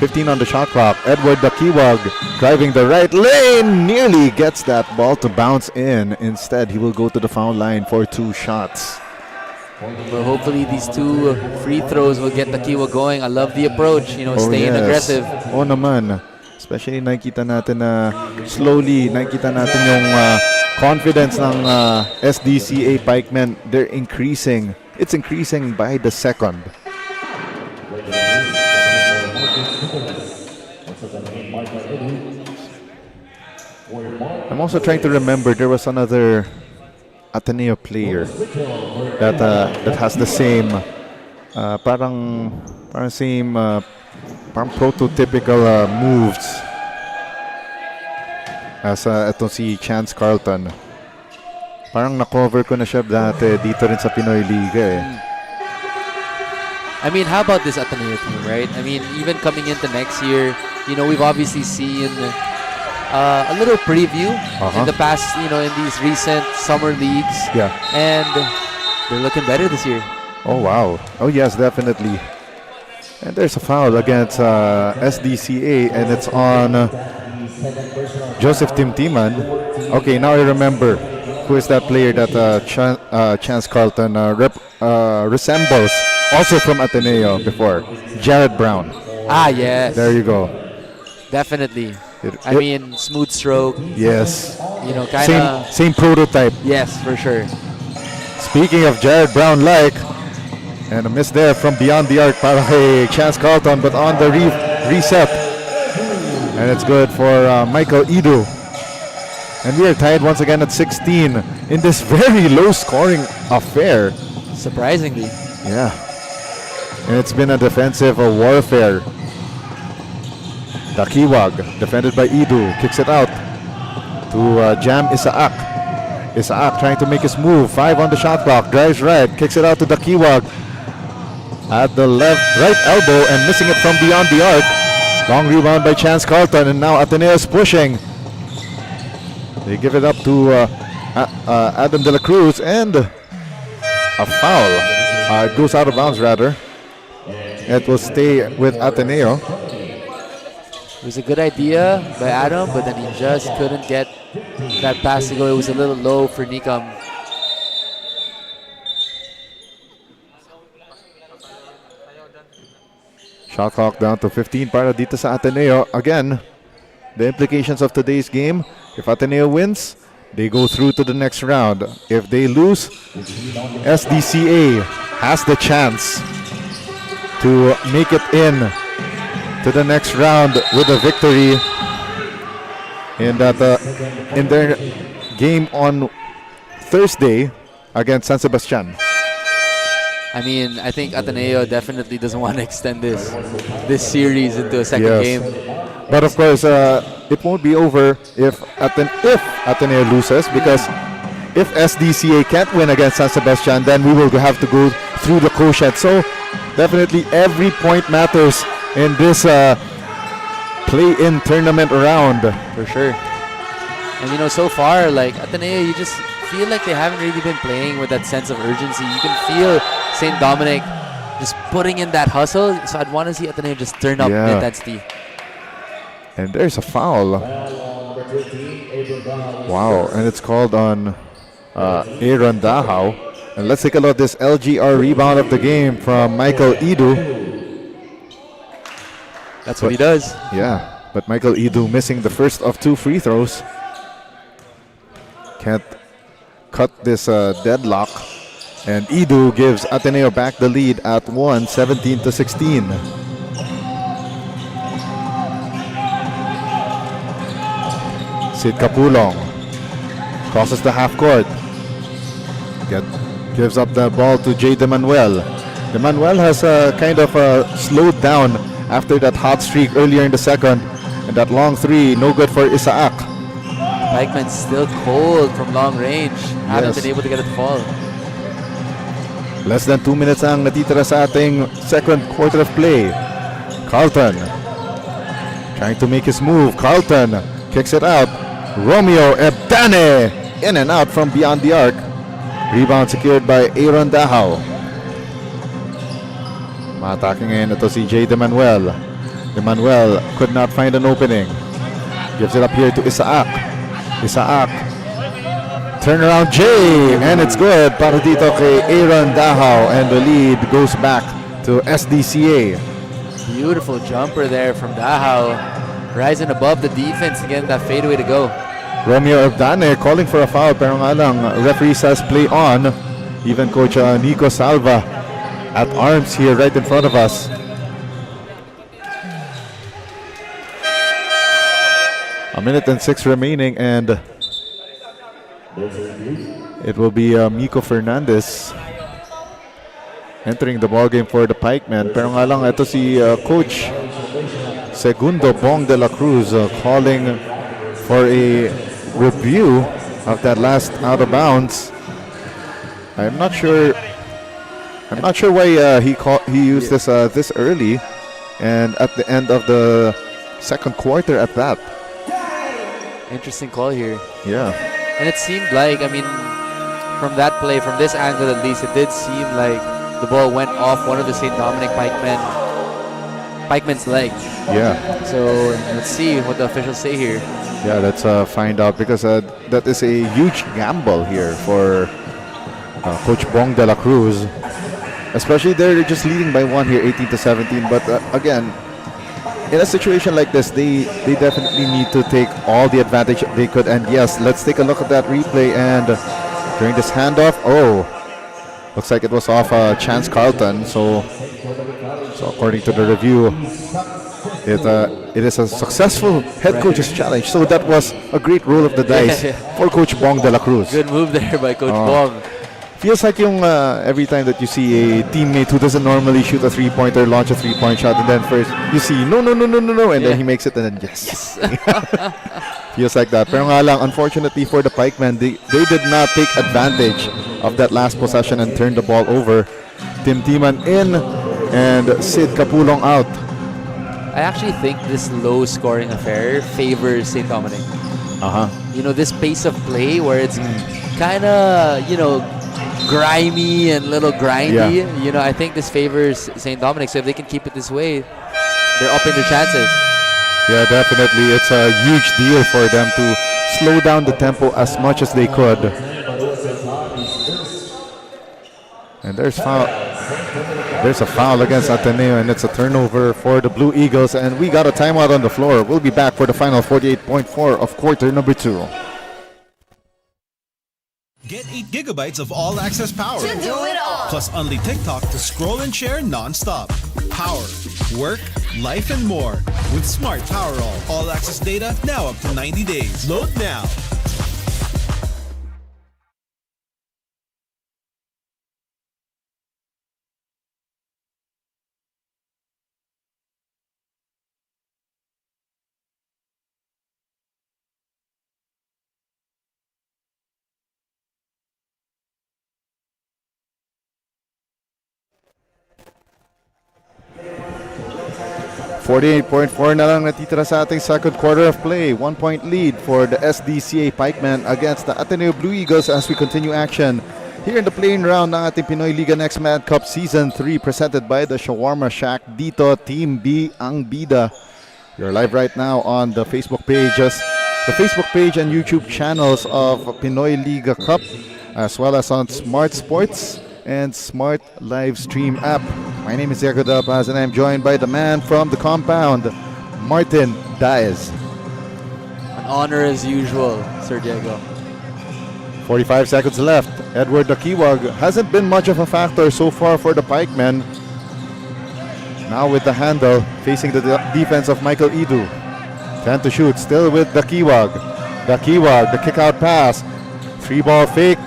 15 on the shot clock. Edward Dakiwag driving the right lane. Nearly gets that ball to bounce in. Instead, he will go to the foul line for 2 shots. Well, hopefully these 2 free throws will get Dakiwag going. I love the approach, staying aggressive. Naman. Especially nakikita natin na slowly, nakikita natin yung confidence ng SDCA Pikemen. They're increasing. It's increasing by the second. I'm also trying to remember there was another Ateneo player that has the same parang prototypical moves as itong si Chance Carlton. Parang na-cover ko na siya dati dito rin sa Pinoyliga eh. I mean, how about this Ateneo team, right? I mean, even coming into next year, you know, we've obviously seen a little preview in the past, you know, in these recent summer leagues. Yeah. And they're looking better this year. Oh, wow. Oh, yes, definitely. And there's a foul against SDCA, and it's on Joseph Timtiman. Okay, now I remember who is that player that Chance Carlton resembles, also from Ateneo before. Jared Brown. Ah, yes. There you go. Definitely. I mean, smooth stroke. Yes. You know, kind of. Same prototype. Yes, for sure. Speaking of Jared Brown-like, and a miss there from beyond the arc para kay Chance Carlton, but on the reset. And it's good for Michael Idu. And we are tied once again at 16 in this very low-scoring affair. Surprisingly. Yeah. And it's been a defensive warfare. Dakiwag, defended by Idu, kicks it out to Jam Isaak. Isaak trying to make his move. 5 on the shot clock. Drives right, kicks it out to Dakiwag at the right elbow and missing it from beyond the arc. Long rebound by Chance Carlton, and now Ateneo is pushing. They give it up to Adam De La Cruz, and a foul. It goes out of bounds, rather. It will stay with Ateneo. It was a good idea by Adam, but then he just couldn't get that pass to go. It was a little low for Nikam. Shot clock down to 15 para dito sa Ateneo. Again, the implications of today's game, if Ateneo wins, they go through to the next round. If they lose, SDCA has the chance to make it in to the next round with a victory in their game on Thursday against San Sebastian. I mean, I think Ateneo definitely doesn't want to extend this series into a second game. But of course, it won't be over if Ateneo loses, because if SDCA can't win against San Sebastian, then we will have to go through the quotient. So definitely every point matters in this play-in tournament round. For sure. And you know, so far, like Ateneo, you just feel like they haven't really been playing with that sense of urgency. You can feel St. Dominic just putting in that hustle. So I'd want to see Ateneo just turn up the intensity. And there's a foul. Wow, and it's called on Aaron Dahao. And let's take a look at this LGR rebound of the game from Michael Idu. That's what he does. Yeah, but Michael Idu missing the first of 2 free throws. Can't cut this deadlock. And Idu gives Ateneo back the lead at 17-16. Sid Capulong crosses the half court. Gives up the ball to Jay De Manuel. De Manuel has kind of slowed down after that hot streak earlier in the second. And that long three, no good for Isaak. Pikemen's still cold from long range. Haven't been able to get it to fall. Less than 2 minutes ang natitira sa ating second quarter of play. Carlton trying to make his move. Carlton kicks it out. Romeo Ebdane in and out from beyond the arc. Rebound secured by Aaron Dahao. Matake ngayon ito si Jay De Manuel. De Manuel could not find an opening. Gives it up here to Isaak. Isaak. Turnaround Jay, and it's good para dito kay Aaron Dahao, and the lead goes back to SDCA. Beautiful jumper there from Dahao, rising above the defense to get that fadeaway to go. Romeo Abdane calling for a foul, pero nga lang referee says play on. Even coach Nico Salva at arms here right in front of us. A minute and 6 remaining, and it will be Miko Fernandez entering the ballgame for the Pikemen. Pero nga lang, ito si Coach Segundo Bong de la Cruz calling for a review of that last out of bounds. I'm not sure I'm not sure why he used this early, and at the end of the second quarter at that. Interesting call here. Yeah. And it seemed like, I mean, from that play, from this angle at least, it did seem like the ball went off one of the St. Dominic pikemen's leg. Yeah. So let's see what the officials say here. Yeah, let's find out, because that is a huge gamble here for Coach Bong de la Cruz. Especially they're just leading by one here, 18-17. But again, in a situation like this, they definitely need to take all the advantage they could. And yes, let's take a look at that replay. And during this handoff, looks like it was off Chance Carlton. So according to the review, it is a successful head coach's challenge. So that was a great roll of the dice for Coach Bong de la Cruz. Good move there by Coach Bong. Feels like yung every time that you see a teammate who doesn't normally shoot a three-pointer, launch a three-point shot, and then first you see no, and then he makes it, and then yes. Feels like that. Pero nga lang, unfortunately for the Pikemen, they did not take advantage of that last possession and turn the ball over. Tim Timan in, and Sid Capulong out. I actually think this low-scoring affair favors St. Dominic. You know, this pace of play where it's kind of, grimy and little grindy. You know, I think this favors St. Dominic. So if they can keep it this way, they're upping their chances. Yeah, definitely. It's a huge deal for them to slow down the tempo as much as they could. And there's a foul against Ateneo, and it's a turnover for the Blue Eagles. And we got a timeout on the floor. We'll be back for the final 48.4 of quarter number 2. Get 8 gigabytes of all-access power. To do it all. Plus only TikTok to scroll and share non-stop. Power, work, life, and more. With Smart Power All-access data now up to 90 days. Load now. .4 na lang natitira sa ating second quarter of play. 1 point lead for the SDCA Pikemen against the Ateneo Blue Eagles as we continue action here in the playing round ng ating Pinoyliga Next Man Cup Season 3 presented by the Shawarma Shack. Dito, Team B ang bida. You're live right now on the Facebook pages, and YouTube channels of Pinoyliga Cup, as well as on Smart Sports and Smart Live Stream app. My name is Diego Dabaz, and I'm joined by the man from the compound, Martin Diaz. An honor as usual, Sir Diego. 45 seconds left. Edward Dakiwag hasn't been much of a factor so far for the Pikemen. Now with the handle, facing the defense of Michael Idu. 10 to shoot, still with Dakiwag. Dakiwag, the kick-out pass. 3-ball fake,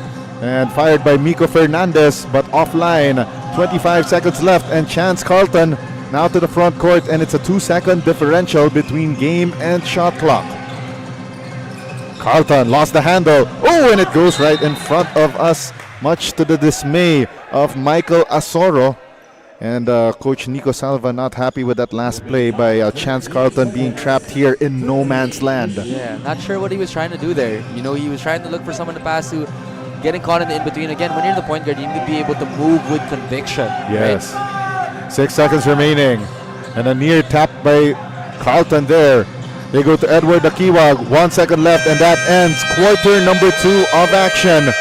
and fired by Miko Fernandez, but offline. 25 seconds left, and Chance Carlton now to the front court, and it's a 2-second differential between game and shot clock. Carlton lost the handle. And it goes right in front of us, much to the dismay of Michael Asoro. And Coach Nico Salva not happy with that last play by Chance Carlton being trapped here in no man's land. Yeah, not sure what he was trying to do there. You know, he was trying to look for someone to pass to, getting caught in the in-between. Again, when you're the point guard, you need to be able to move with conviction. Yes. Right? 6 seconds remaining. And a near tap by Carlton there. They go to Edward Dakiwag. 1 second left, and that ends quarter number 2 of action.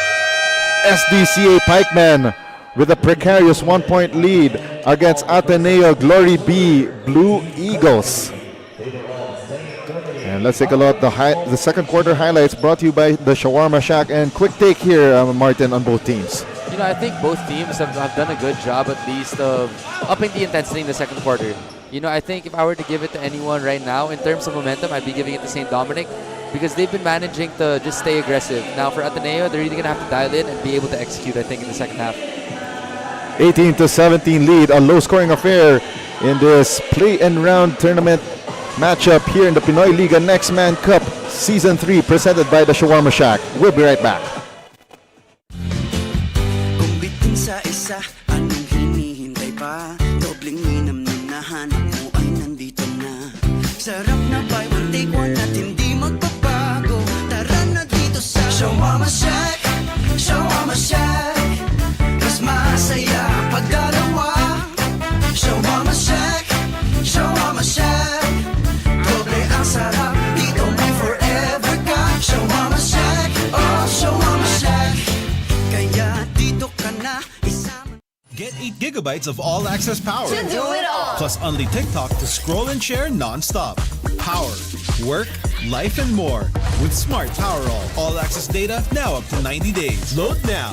SDCA Pikemen with a precarious 1 point lead against Ateneo Glory B Blue Eagles. And let's take a look at the second quarter highlights brought to you by the Shawarma Shack. And quick take here, Martin, on both teams. You know, I think both teams have done a good job at least of upping the intensity in the second quarter. You know, I think if I were to give it to anyone right now, in terms of momentum, I'd be giving it to St. Dominic because they've been managing to just stay aggressive. Now for Ateneo, they're really going to have to dial in and be able to execute, I think, in the second half. 18-17 lead, a low-scoring affair in this play-and-round tournament matchup here in the Pinoyliga Next Man Cup Season 3 presented by the Shawarma Shack. We'll be right back. Kung bitin sa isa, anong pa Dobleng minam na nahanap mo ay nandito na Sarap na buy one take one at hindi magbabago Tara na dito sa Shawarma Shack, Shawarma Shack Mas masaya pag dalawa Shawarma Shack, Shawarma Shack Doble ang sarap, dito may forever ka Shawarma Shack, oh Shawarma Shack Kaya dito ka na isama Get 8 gigabytes of all-access power. To do it all. Plus only TikTok to scroll and share non-stop. Power, work, life, and more. With Smart Power all-access data now up to 90 days. Load now.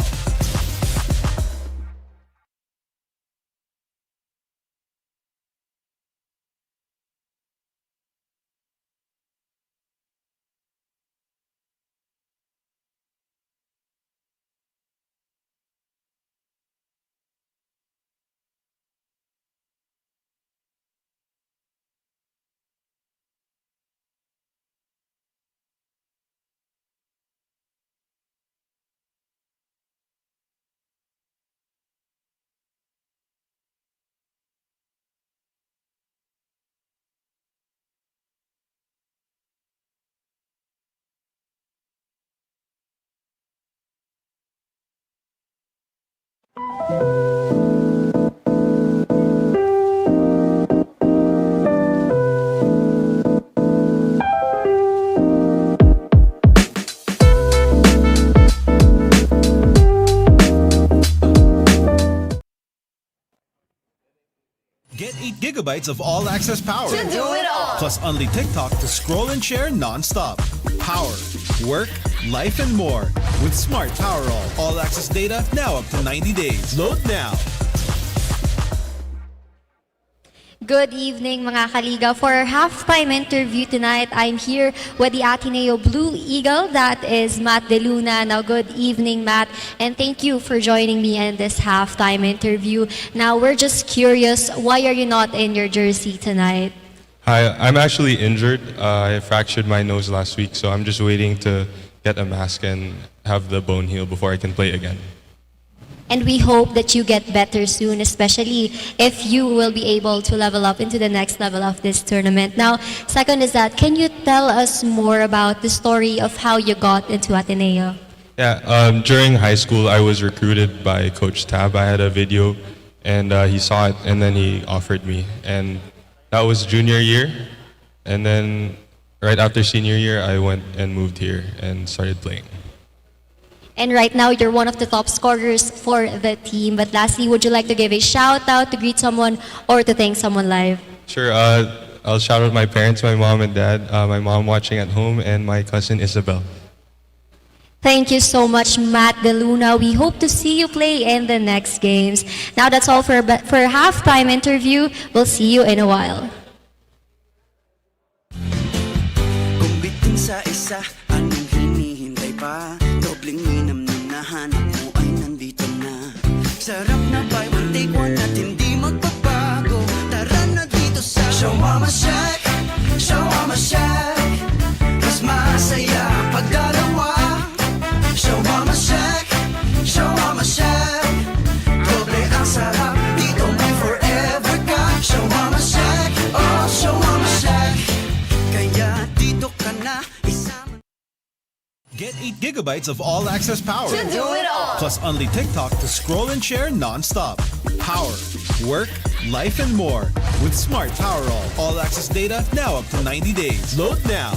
Get 8 gigabytes of all-access power. To do it all. Plus only TikTok to scroll and share non-stop. Power, work, life, and more. With Smart Power all-access data now up to 90 days. Load now. Good evening mga kaliga. For our halftime interview tonight, I'm here with the Ateneo Blue Eagle. That is Matt De Luna. Now, good evening, Matt. And thank you for joining me in this halftime interview. Now, we're just curious, why are you not in your jersey tonight? Hi, I'm actually injured. I fractured my nose last week, so I'm just waiting to get a mask and have the bone heal before I can play again. And we hope that you get better soon, especially if you will be able to level up into the next level of this tournament. Now, second is that, can you tell us more about the story of how you got into Ateneo? Yeah, during high school, I was recruited by Coach Tab. I had a video, and he saw it, and then he offered me. And that was junior year. And then right after senior year, I went and moved here and started playing. And right now, you're one of the top scorers for the team. But lastly, would you like to give a shout out to greet someone or to thank someone live? Sure, I'll shout out my parents, my mom and dad, my mom watching at home, and my cousin Isabel. Thank you so much, Matt De Luna. We hope to see you play in the next games. Now, that's all for a halftime interview. We'll see you in a while. Kung bitin sa isa, anong hinihintay pa? Dobleng minam na nahanap mo ay nandito na Sarap na buy one take one at hindi magbabago Tara na dito sa Shawarma Shack, Shawarma Shack Mas masaya pag dalawa Shawarma Shack, Shawarma Shack Doble ang sarap, dito may forever ka Shawarma Shack, oh Shawarma Shack Kaya dito ka na isama Get 8 gigabytes of all-access power. To do it all. Plus only TikTok to scroll and share non-stop. Power, work, life, and more. With Smart Power all-access data now up to 90 days. Load now.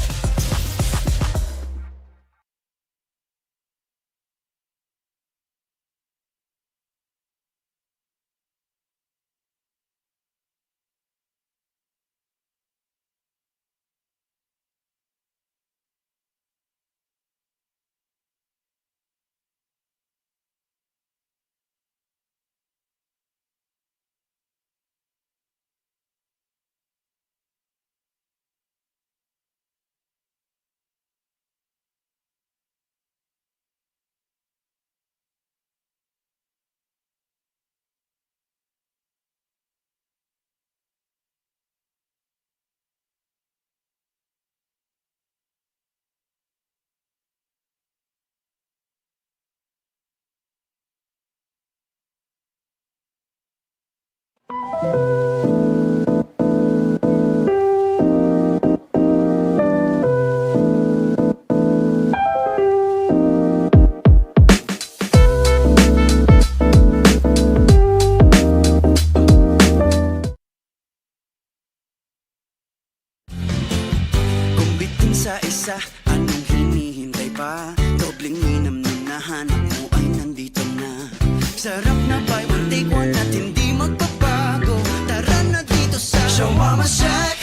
Kung bitin sa isa, anong hinihintay pa? Dobleng minam na nahanap mo ay nandito na. Sarap na buy one take one at hindi magbabago. Tara na dito sa Shawarma Shack,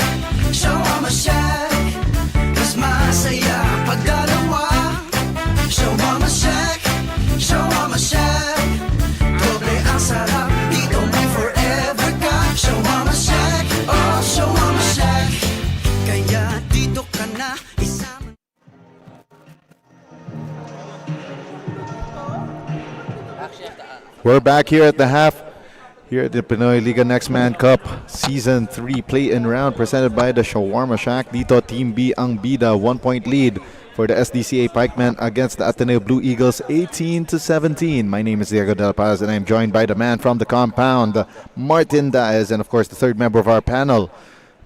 Shawarma Shack. Mas masaya pag dalawa. Shawarma Shack, Shawarma Shack. Doble ang sarap, dito may forever ka. Shawarma Shack, oh Shawarma Shack. Kaya dito ka na isama. We're back here at the half, here at the Pinoyliga Next Man Cup Season 3 play-in round presented by the Shawarma Shack. Dito, Team B ang bida, 1-point lead for the SDCA Pikemen against the Ateneo Blue Eagles, 18-17. My name is Diego Del Paz, and I'm joined by the man from the compound, Martin Daez, and of course the third member of our panel,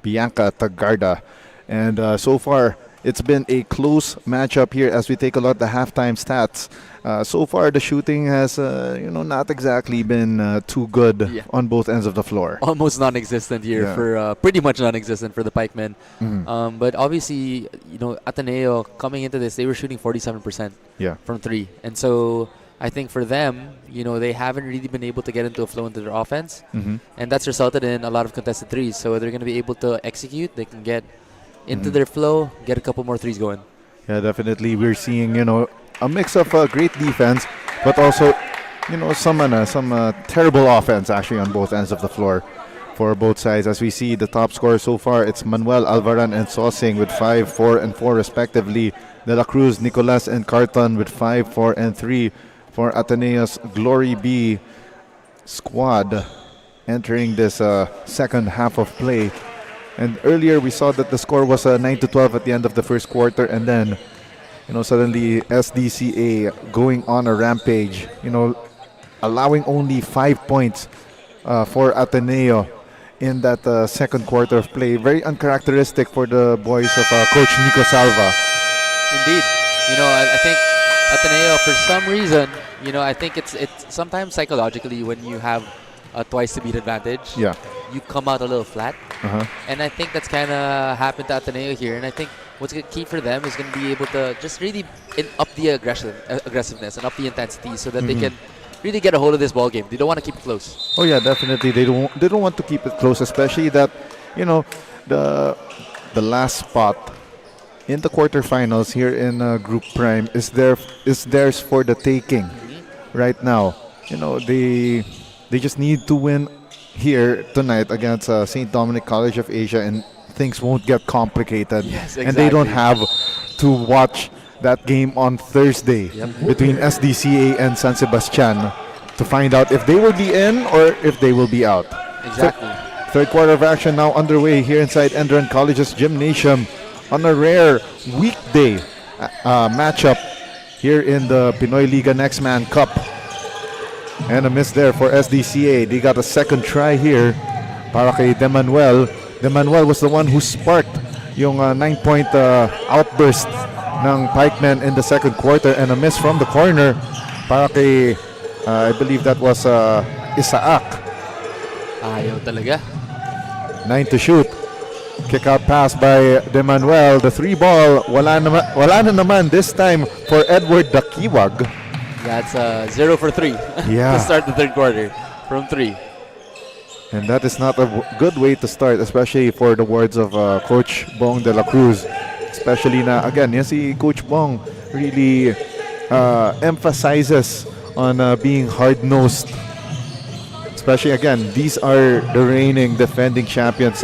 Bianca Tagarda. And so far, it's been a close matchup here as we take a look at the halftime stats. So far, the shooting has, not exactly been too good on both ends of the floor. Almost non-existent here for pretty much non-existent for the Pikemen. But obviously, Ateneo coming into this, they were shooting 47% from three, and so I think for them, they haven't really been able to get into a flow into their offense, and that's resulted in a lot of contested threes. So they're going to be able to execute. They can get into their flow, get a couple more threes going. Yeah, definitely. We're seeing, a mix of great defense, but also, some terrible offense actually on both ends of the floor for both sides. As we see the top scorers so far, it's Manuel Alvaran and Sosing with 5, 4, and 4 respectively. De La Cruz, Nicolas, and Carton with 5, 4, and 3 for Ateneo's Glory B squad entering this second half of play. And earlier we saw that the score was 9-12 at the end of the first quarter, and then suddenly SDCA going on a rampage, allowing only 5 points for Ateneo in that second quarter of play. Very uncharacteristic for the boys of Coach Nico Salva. Indeed. I think Ateneo, for some reason, I think it's sometimes psychologically when you have a twice to beat advantage, you come out a little flat. And I think that's kind of happened to Ateneo here. And I think what's key for them is going to be able to just really up the aggressiveness and up the intensity so that they can really get a hold of this ball game. They don't want to keep it close. Oh yeah, definitely. They don't want to keep it close, especially that the last spot in the quarterfinals here in Group Prime is theirs for the taking right now. They just need to win here tonight against St. Dominic College of Asia, and things won't get complicated. Yes, exactly. And they don't have to watch that game on Thursday between SDCA and San Sebastian to find out if they will be in or if they will be out. Exactly. Third quarter of action now underway here inside ENDERUN College's gymnasium on a rare weekday matchup here in the Pinoyliga Next Man Cup. And a miss there for SDCA. They got a second try here para kay De Manuel. De Manuel was the one who sparked yung 9-point outburst ng Pikemen in the second quarter, and a miss from the corner para kay I believe that was Isaac. Ayaw talaga. 9 to shoot. Kick out pass by De Manuel. The 3 ball wala na naman this time for Edward Dakiwag. That's 0 for 3 to start the third quarter from 3. And that is not a good way to start, especially for the words of Coach Bong de la Cruz. Especially na, again, si Coach Bong really emphasizes on being hard-nosed. Especially, again, these are the reigning defending champions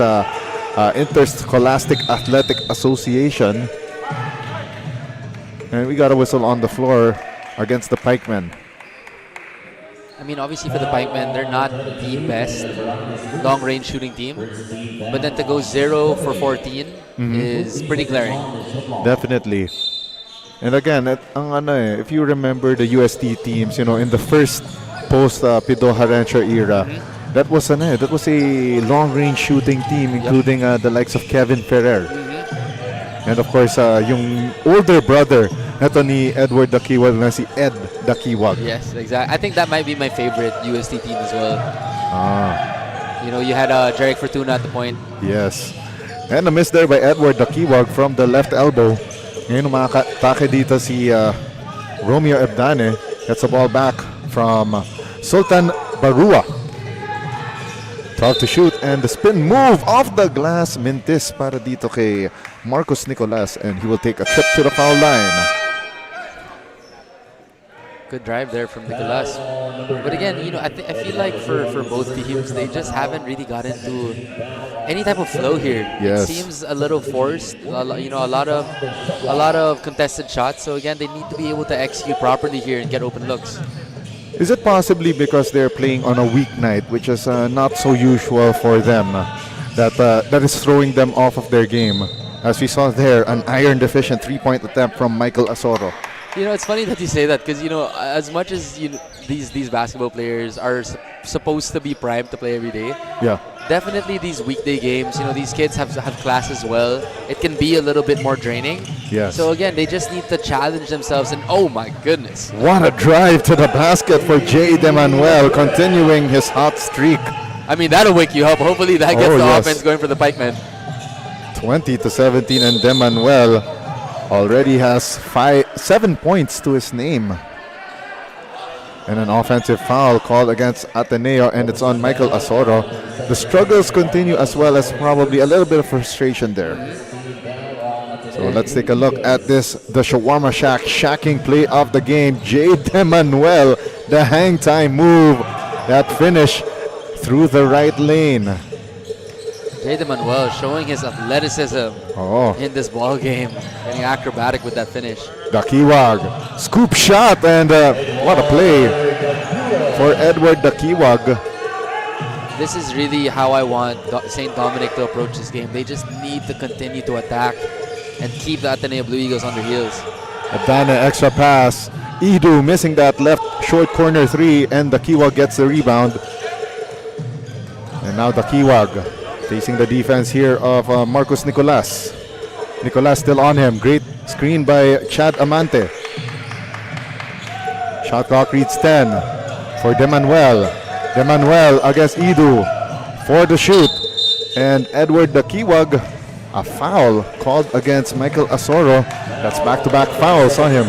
Interscholastic Athletic Association. And we got a whistle on the floor against the Pikemen. I mean, obviously for the Pikemen, they're not the best long-range shooting team. But then to go 0 for 14 is pretty glaring. Definitely. And again, if you remember the UST teams, in the first post Pido Harencio era, That was a long-range shooting team, including the likes of Kevin Ferrer. And of course, yung older brother neto ni Edward Dakiwag na si Ed Dakiwag. Yes, exactly. I think that might be my favorite UST team as well. You know, you had Jarek Fortuna at the point. Yes. And a miss there by Edward Dakiwag from the left elbow. Ngayon umakatake dito si Romeo Ebdane. Gets the ball back from Sultan Barua. 12 to shoot, and the spin move off the glass. Mintis para dito kay Marcos Nicolas, and he will take a trip to the foul line. Good drive there from Nicolas. But again, you know, I feel like for both teams, they just haven't really got into any type of flow here. Yes. It seems a little forced. You know, a lot of contested shots. So again, they need to be able to execute properly here and get open looks. Is it possibly because they're playing on a weeknight, which is not so usual for them, that is throwing them off of their game? As we saw there, an iron-deficient three-point attempt from Michael Asoro. You know, it's funny that you say that because, you know, as much as these basketball players are supposed to be primed to play every day, Yeah. definitely these weekday games, you know, these kids have class as well. It can be a little bit more draining. Yes. So again, they just need to challenge themselves, and oh my goodness. What a drive to the basket for Jay DeManuel, continuing his hot streak. I mean, that'll wake you up. Hopefully that gets Oh, the yes. offense going for the Pikemen. 20 to 17, and DeManuel already has 7 points to his name. And an offensive foul called against Ateneo, and it's on Michael Asoro. The struggles continue, as well as probably a little bit of frustration there. So let's take a look at this, the Shawarma Shack shacking play of the game. Jay DeManuel, the hang time move, that finish through the right lane. Jay DeManuel showing his athleticism in this ball game, getting acrobatic with that finish. Dakiwag, scoop shot, and what a play for Edward Dakiwag. This is really how I want St. Dominic to approach this game. They just need to continue to attack and keep the Ateneo Blue Eagles on their heels. Adana extra pass. Idu missing that left short corner three, and Dakiwag gets the rebound. And now Dakiwag facing the defense here of Marcos Nicolas. Nicolas still on him. Great screen by Chad Amante. Shot clock reads 10 for DeManuel. DeManuel against Idu for the shoot. And Edward Dakiwag, a foul called against Michael Asoro. That's back-to-back fouls on him.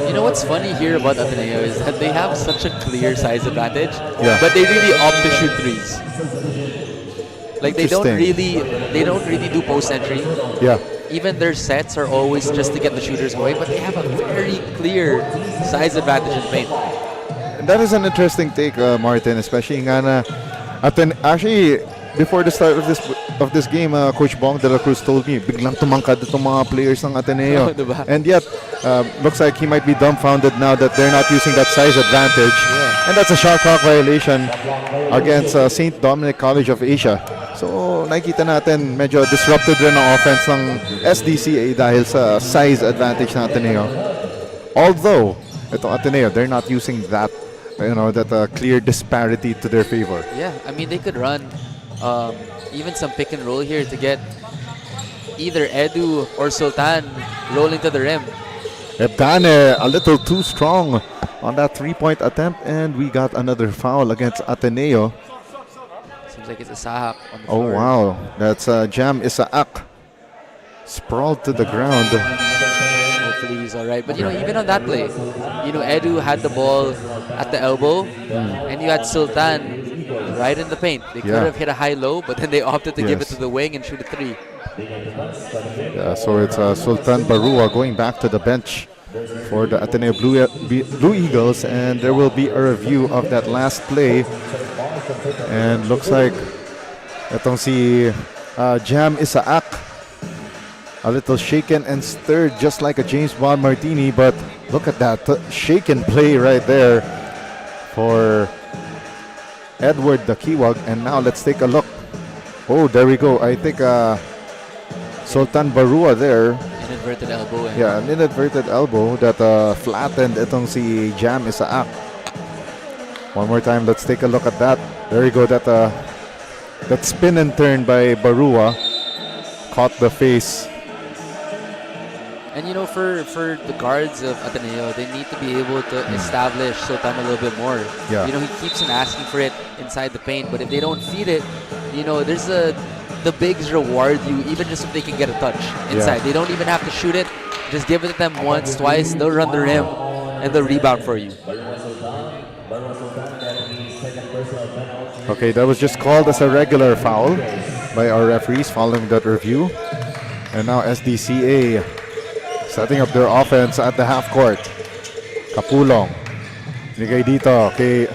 You know what's funny here about Ateneo is that they have such a clear size advantage, Yeah. but they really opt to shoot threes. Like they don't Interesting. really do post entry. Yeah. Even their sets are always just to get the shooters going, but they have a very clear size advantage in the paint. That is an interesting take, Martin, especially nga na actually before the start of this game, Coach Bong de la Cruz told me biglang tumangkad itong mga players ng Ateneo. Diba? And yet, looks like he might be dumbfounded now that they're not using that size advantage. Yeah. And that's a shot clock violation against St. Dominic College of Asia. So, nakikita natin medyo disrupted rin ang offense ng SDCA dahil sa size advantage ng Ateneo. Although, itong Ateneo, they're not using that, that clear disparity to their favor. Yeah, I mean they could run even some pick and roll here to get either Edu or Sultan rolling to the rim. Ebdane a little too strong on that three-point attempt, and we got another foul against Ateneo. Seems like it's a Sahak on the Oh floor. wow, that's Jam Isaak sprawled to the ground. Hopefully he's all right. But even on that play, Edu had the ball at the elbow, and you had Sultan right in the paint. They could have hit a high-low, but then they opted to give it to the wing and shoot a three. Yeah, so it's Sultan Barua going back to the bench for the Ateneo Blue Eagles, and there will be a review of that last play. And looks like itong si Jam Isaak, a little shaken and stirred, just like a James Bond martini. But look at that shaken play right there for Edward Dakiwag. And now let's take a look. Oh, there we go. I think Sultan Barua there. Inadvertent elbow. Yeah, an inadvertent elbow that flattened itong si Jam Isaak. One more time, let's take a look at that. Very good. That spin and turn by Barua caught the face. And you know, for the guards of Ateneo, they need to be able to establish Sultan a little bit more. Yeah. You know, he keeps on asking for it inside the paint, but if they don't feed it, you know, the bigs reward you even just if they can get a touch inside. They don't even have to shoot it. Just give it to them once, twice, they'll run the rim and they'll rebound for you. Okay, that was just called as a regular foul by our referees following that review. And now SDCA setting up their offense at the half court. Kapulong. Nigay dito kay...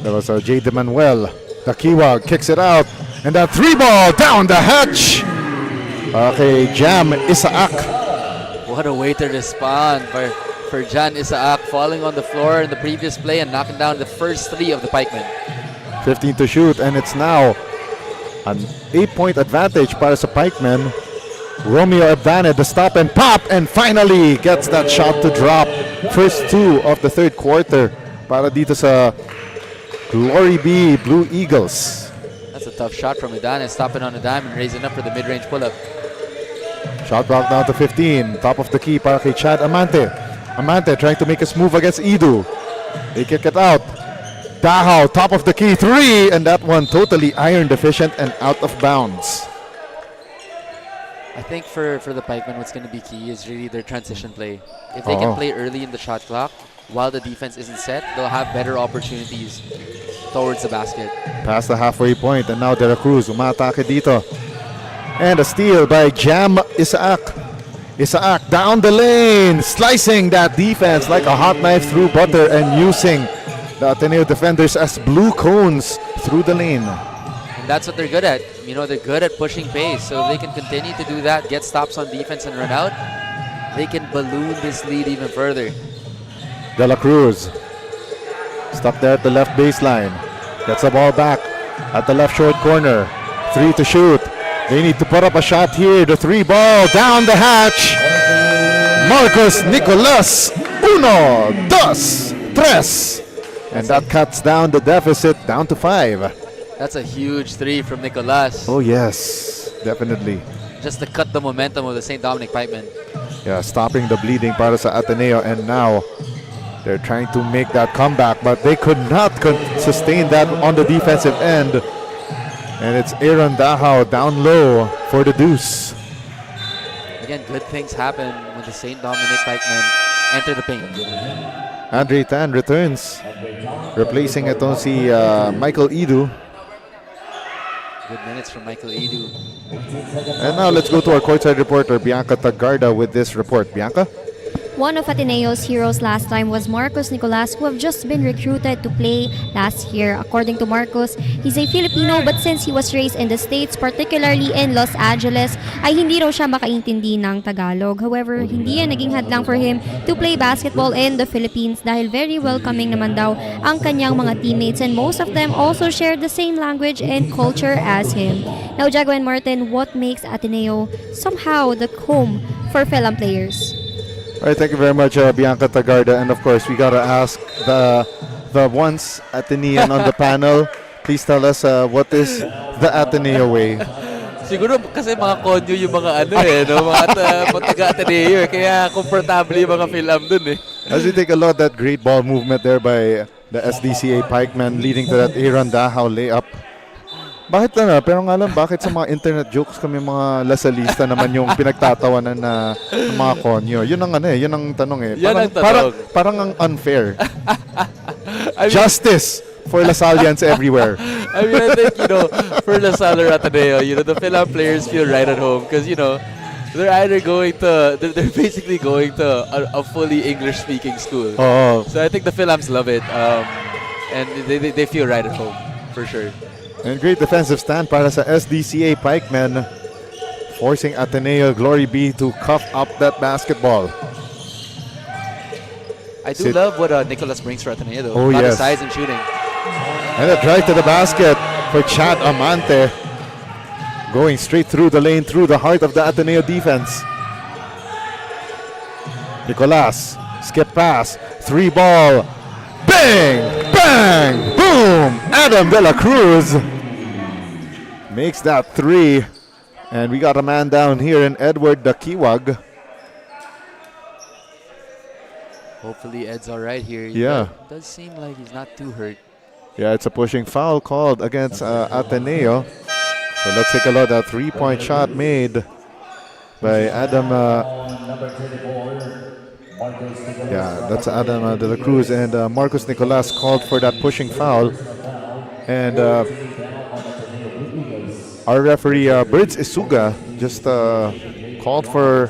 That was J. De Manuel. Takiwag kicks it out. And that 3-ball down the hatch. Okay, Jam Isaak. What a way to respond for Jan Isaak, falling on the floor in the previous play and knocking down the first 3 of the Pikemen. 15 to shoot, and it's now an 8-point advantage para sa Pikemen. Romeo Abane, the stop and pop, and finally gets that shot to drop. First 2 of the third quarter para dito sa Glory B Blue Eagles. That's a tough shot from Abane, stopping on a dime and raising up for the mid-range pull-up. Shot block down to 15. Top of the key para kay Chad Amante. Amante trying to make a move against Idu. They kick it out. Dahao, top of the key, 3, and that one totally iron deficient and out of bounds. I think for the Pikemen, what's going to be key is really their transition play. If they can play early in the shot clock while the defense isn't set, they'll have better opportunities towards the basket. Past the halfway point, and now De La Cruz umatake dito. And a steal by Jam Isaak. Isaak down the lane, slicing that defense like a hot knife through butter and using the Ateneo defenders as blue cones through the lane. And that's what they're good at. You know, they're good at pushing pace. So if they can continue to do that, get stops on defense and run out, they can balloon this lead even further. De La Cruz stuck there at the left baseline. Gets the ball back at the left short corner. 3 to shoot. They need to put up a shot here. The 3-ball down the hatch. Marcos Nicolas. 1, 2, 3. And that cuts down the deficit down to 5. That's a huge 3 from Nicolas. Oh yes, definitely. Just to cut the momentum of the St. Dominic Pikemen. Yeah, stopping the bleeding para sa Ateneo, and now they're trying to make that comeback, but they could not sustain that on the defensive end. And it's Aaron Dahao down low for the deuce. Again, good things happen when the St. Dominic Pikemen enter the paint. Andre Tan returns, replacing itong si Michael Idu. Good minutes from Michael Edu. And now let's go to our courtside reporter, Bianca Tagarda, with this report. Bianca? One of Ateneo's heroes last time was Marcos Nicolas, who have just been recruited to play last year. According to Marcos, he's a Filipino, but since he was raised in the States, particularly in Los Angeles, ay hindi raw siya makaintindi ng Tagalog. However, hindi yan naging hadlang for him to play basketball in the Philippines dahil very welcoming naman daw ang kanyang mga teammates, and most of them also share the same language and culture as him. Now, Jago and Martin, what makes Ateneo somehow the home for Philam players? All right, thank you very much, Bianca Tagarda. And of course, we gotta ask the once Atenean on the panel. Please tell us what is the Ateneo way? Siguro kasi mga konyo yung mga ano no? Mga taga-Ateneo kaya komportable yung mga Philam dun As we take a look at that great ball movement there by the SDCA Pikemen leading to that Aaron Dahao layup. Bakit pero nga lang, bakit sa mga internet jokes kami mga lasalista naman yung pinagtatawanan na mga konyo? Yun ang yun ang tanong Parang ang unfair. I mean, justice for Lasallians everywhere. I mean, I think, for LaSalle or Ateneo, the Philam players feel right at home because, they're either they're basically going to a fully English-speaking school. Oh. So I think the Philams love it, and they feel right at home, for sure. And great defensive stand para sa SDCA Pikemen, forcing Ateneo Glory B to cuff up that basketball. I do love what Nicolas brings for Ateneo, though. Oh, a lot yes. of size and shooting. And a drive to the basket for Chad Amante. Going straight through the lane, through the heart of the Ateneo defense. Nicolas, skip pass, 3-ball, bang! Bang! Boom! Adam De La Cruz makes that 3. And we got a man down here in Edward Dakiwag. Hopefully Ed's all right here. Yeah. Does seem like he's not too hurt. Yeah, it's a pushing foul called against Ateneo. So let's take a look at that 3-point shot made by Adam. Yeah, that's Adam De La Cruz, and Marcos Nicolas called for that pushing foul. And our referee, Birds Isuga, just called for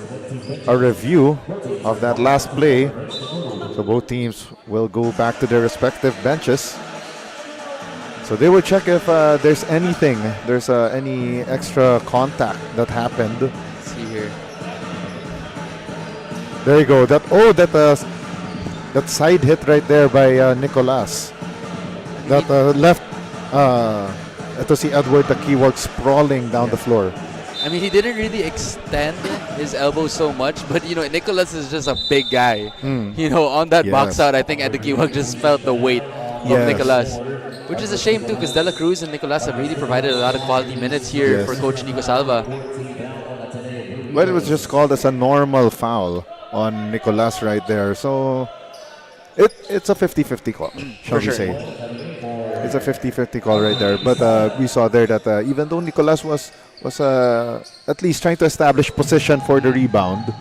a review of that last play. So both teams will go back to their respective benches. So they will check if there's any extra contact that happened. Let's see here. There you go. That side hit right there by Nicolas. That left. Ito si Edward Dakiwag sprawling down the floor. I mean, he didn't really extend his elbow so much, but Nicolas is just a big guy. On that box out, I think Dakiwag just felt the weight of Nicolas. Which is a shame too, because De La Cruz and Nicolas have really provided a lot of quality minutes here for Coach Nico Salva. Well, it was just called as a normal foul on Nicolas right there. So it's a 50-50 call, shall we say. It's a 50-50 call right there. But we saw there that even though Nicolas was at least trying to establish position for the rebound,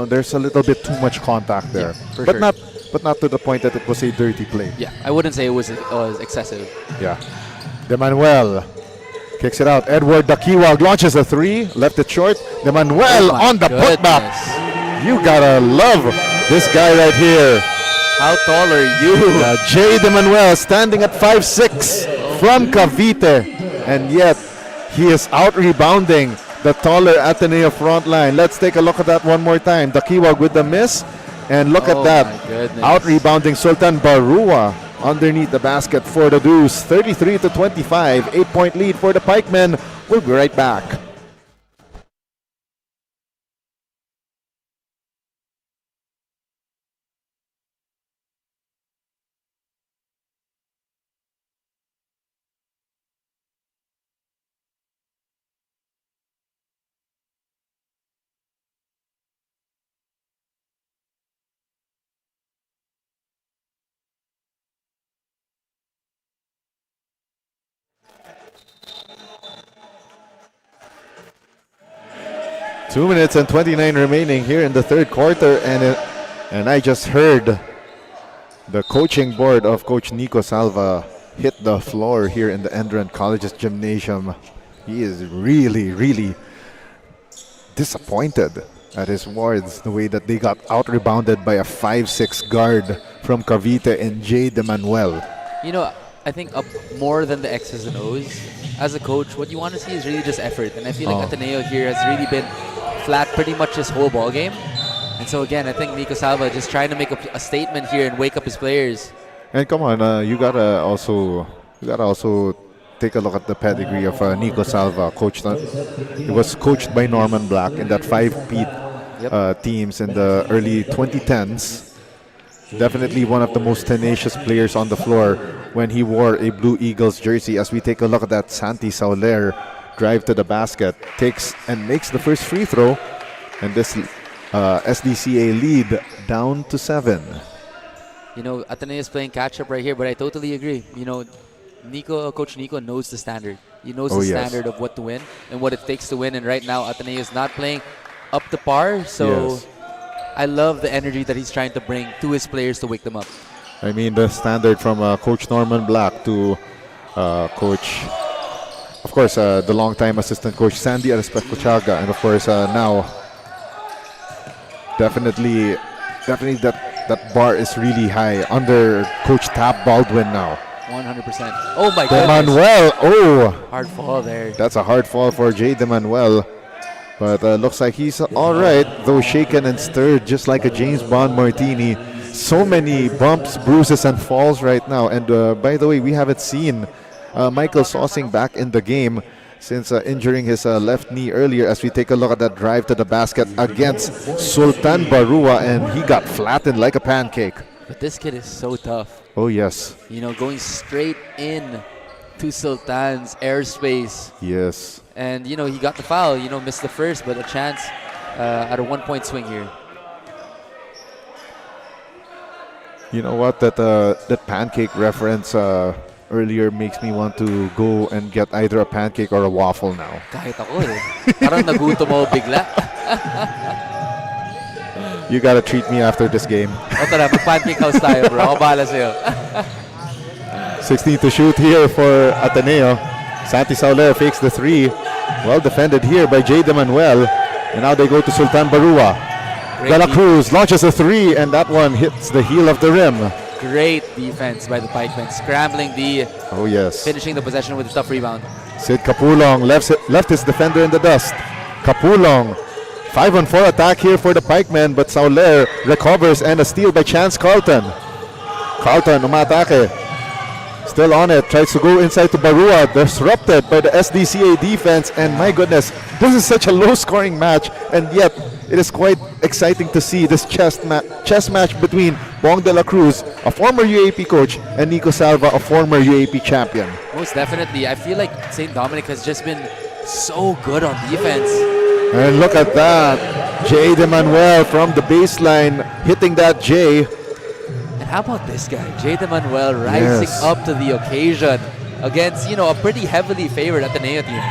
there's a little bit too much contact there. But not to the point that it was a dirty play. Yeah, I wouldn't say it was excessive. Yeah. De Manuel kicks it out. Edward Dakiwag launches a 3, left it short. De Manuel on the putback. You gotta love this guy right here. How tall are you? Jay De Manuel standing at 5'6" from Cavite. And yet, he is out-rebounding the taller Ateneo front line. Let's take a look at that one more time. Dakiwag with the miss. And look at that, out-rebounding Sultan Barua underneath the basket for the Deuce. 33-25, 8-point lead for the Pikemen. We'll be right back. Two minutes and 29 remaining here in the third quarter, and I just heard the coaching board of Coach Nico Salva hit the floor here in the ENDERUN College's gymnasium. He is really, really disappointed at his wards, the way that they got out-rebounded by a 5'6" guard from Cavite and Jay De Manuel. I think up more than the X's and O's, as a coach, what you want to see is really just effort. And I feel like Ateneo here has really been flat pretty much this whole ball game. And so again, I think Nico Salva just trying to make a statement here and wake up his players. And come on, you gotta also take a look at the pedigree of Nico Salva. He was coached by Norman Black in that 5-peat teams in the early 2010s. Definitely one of the most tenacious players on the floor when he wore a Blue Eagles jersey. As we take a look at that, Santi Sauler drive to the basket, takes and makes the first free throw, and this SDCA lead down to 7. Ateneo is playing catch up right here, but I totally agree. Coach Nico knows the standard. He knows the standard of what to win and what it takes to win. And right now, Ateneo is not playing up to par. So I love the energy that he's trying to bring to his players to wake them up. I mean, the standard from Coach Norman Black to Coach, of course, the longtime assistant coach Sandy Arespecochaga, and of course now, definitely that bar is really high under Coach Tab Baldwin now. 100%. Oh my goodness. Manuel, hard fall there. That's a hard fall for Jay De Manuel. But looks like he's all right, though shaken and stirred just like a James Bond martini. So many bumps, bruises, and falls right now. And by the way, we haven't seen Michael Saucing back in the game since injuring his left knee earlier, as we take a look at that drive to the basket against Sultan Barua, and he got flattened like a pancake. But this kid is so tough. Oh, yes. You know, going straight in to Sultan's airspace. Yes. And, you know, he got the foul. You know, missed the first, but a chance at a 1-point swing here. You know what? That pancake reference earlier makes me want to go and get either a pancake or a waffle now. Kahit ako eh. Parang nagutom mo bigla. You gotta treat me after this game. O tara, mag-pancake house tayo, bro. Ako bahala sa'yo. 16 to shoot here for Ateneo. Santi Sauler fakes the three. Well defended here by Jade Manuel. And now they go to Sultan Barua. De La Cruz launches a three, and that one hits the heel of the rim. Great defense by the Pikemen. Scrambling D. Oh, yes. Finishing the possession with a tough rebound. Sid Kapulong left his defender in the dust. Kapulong, 5-on-4 attack here for the Pikemen, but Sauler recovers and a steal by Chance Carlton. Carlton umatake. Still on it, tries to go inside to Barua, disrupted by the SDCA defense, and my goodness, this is such a low-scoring match, and yet it is quite exciting to see this chess match between Bong De La Cruz, a former UAP coach, and Nico Salva, a former UAP champion. Most definitely. I feel like St. Dominic has just been so good on defense. And look at that, Jade Manuel from the baseline hitting that J. And how about this guy, Jade Manuel, rising up to the occasion against, you know, a pretty heavily favored Ateneo team.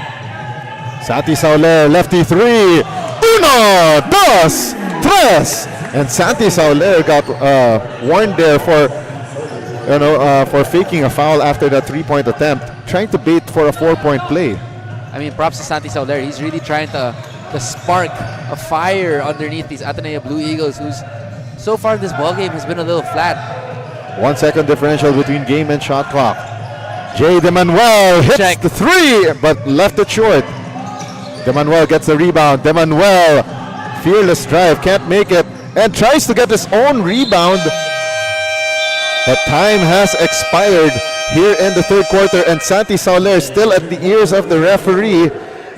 Santi Sauler, lefty three. Uno, dos, tres. And Santi Sauler got warned there for, for faking a foul after that three-point attempt, trying to bait for a 4-point play. I mean, props to Santi Sauler. He's really trying to spark a fire underneath these Ateneo Blue Eagles, who's so far this ballgame has been a little flat. 1 second differential between game and shot clock. Jade Manuel hits the three, but left it short. Demanuel gets the rebound. Demanuel, fearless drive, can't make it, and tries to get his own rebound. But time has expired here in the third quarter, and Santi Sauler still at the ears of the referee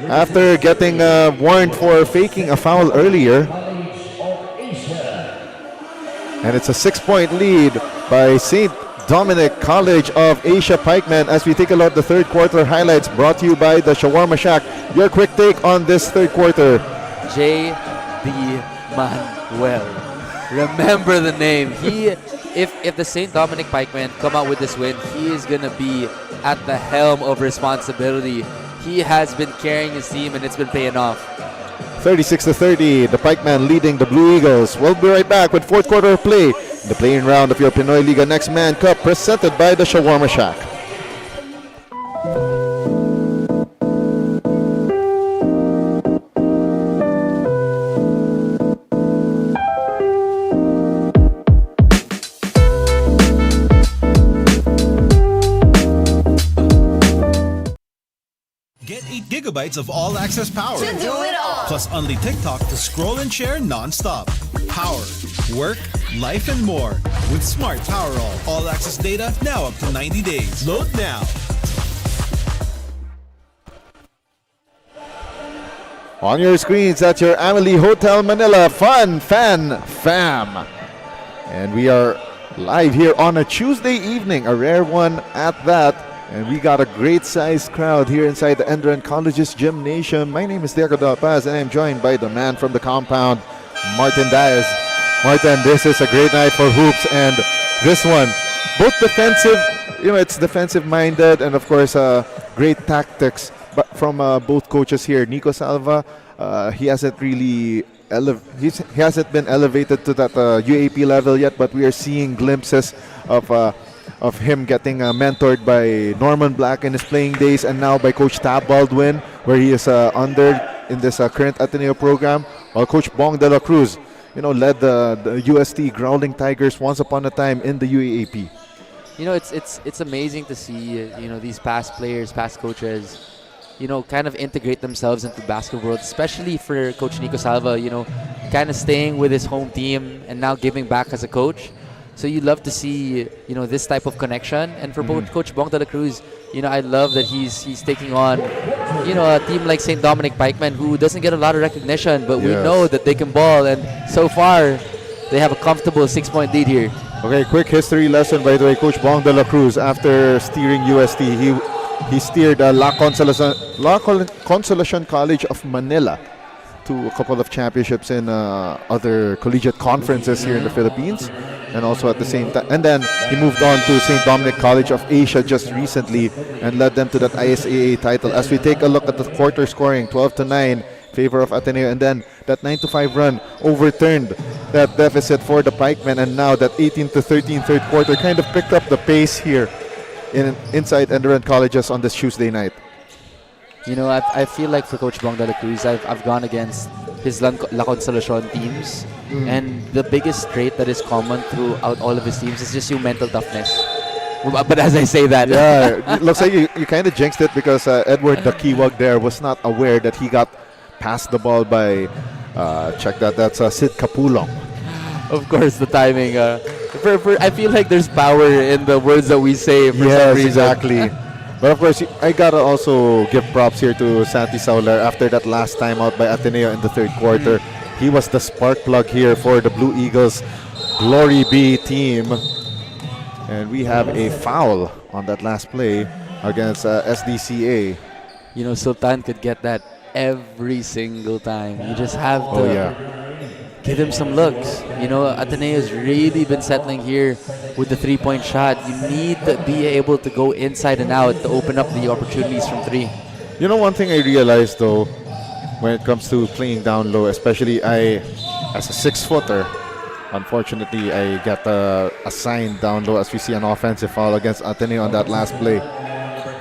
after getting warned for faking a foul earlier. And it's a 6-point lead by St. Dominic College of Asia Pikemen as we take a look at the third quarter highlights brought to you by the Shawarma Shack. Your quick take on this third quarter. J.D. Manuel. Remember the name. If the St. Dominic Pikemen come out with this win, he is going to be at the helm of responsibility. He has been carrying his team and it's been paying off. 36-30, the Pikemen leading the Blue Eagles. We'll be right back with fourth quarter of play in the playing round of your Pinoyliga Next Man Cup presented by the Shawarma Shack. Get 8 gigabytes of all-access power. To do it all. Plus only TikTok to scroll and share non-stop. Power, work, life, and more. With Smart Power all-access data now up to 90 days. Load now. On your screens, that's your Amelie Hotel Manila Fun Fan Fam. And we are live here on a Tuesday evening, a rare one at that. And we got a great sized crowd here inside the ENDERUN College's gymnasium. My name is Diego Del Paz and I'm joined by the man from the compound, Martin Diaz. Martin, this is a great night for hoops, and this one, both defensive, it's defensive minded, and of course, great tactics but from both coaches here. Nico Salva, he hasn't really he hasn't been elevated to that UAP level yet, but we are seeing glimpses of him getting mentored by Norman Black in his playing days, and now by Coach Tab Baldwin, where he is under in this current Ateneo program, while Coach Bong De La Cruz, led the UST Growling Tigers once upon a time in the UAAP. It's amazing to see these past players, past coaches, kind of integrate themselves into the basketball world, especially for Coach Nico Salva, kind of staying with his home team and now giving back as a coach. So you love to see, this type of connection. And for Coach Bong De La Cruz, I love that he's taking on, a team like St. Dominic Pikemen, who doesn't get a lot of recognition, but we know that they can ball. And so far, they have a comfortable 6-point lead here. Okay, quick history lesson by the way. Coach Bong de la Cruz, after steering UST, he steered La Consolacion College of Manila to a couple of championships in other collegiate conferences here in the Philippines, and also at the same time, and then he moved on to St. Dominic College of Asia just recently and led them to that ISAA title. As we take a look at the quarter scoring, 12-9 favor of Ateneo, and then that 9-5 run overturned that deficit for the Pikemen, and now that 18-13 third quarter kind of picked up the pace here inside ENDERUN Colleges on this Tuesday night. You know, I feel like for Coach Bong de la Cruz, I've gone against his La Consolacion teams, and the biggest trait that is common throughout all of his teams is just yung mental toughness. But as I say that, yeah, it looks like you kind of jinxed it because Edward Dakiwag there was not aware that he got passed the ball by, check that, that's Sid Capulong. Of course, the timing. I feel like there's power in the words that we say for some reason. Exactly. But of course, I gotta also give props here to Santi Sauler after that last time out by Ateneo in the third quarter. He was the spark plug here for the Blue Eagles Glory B team. And we have a foul on that last play against SDCA. You know, Sultan could get that every single time. You just have to give him some looks. You know, Ateneo has really been settling here with the three-point shot. You need to be able to go inside and out to open up the opportunities from three. You know, one thing I realized though, when it comes to playing down low, especially as a 6-footer, unfortunately I got assigned down low as we see an offensive foul against Ateneo on that last play.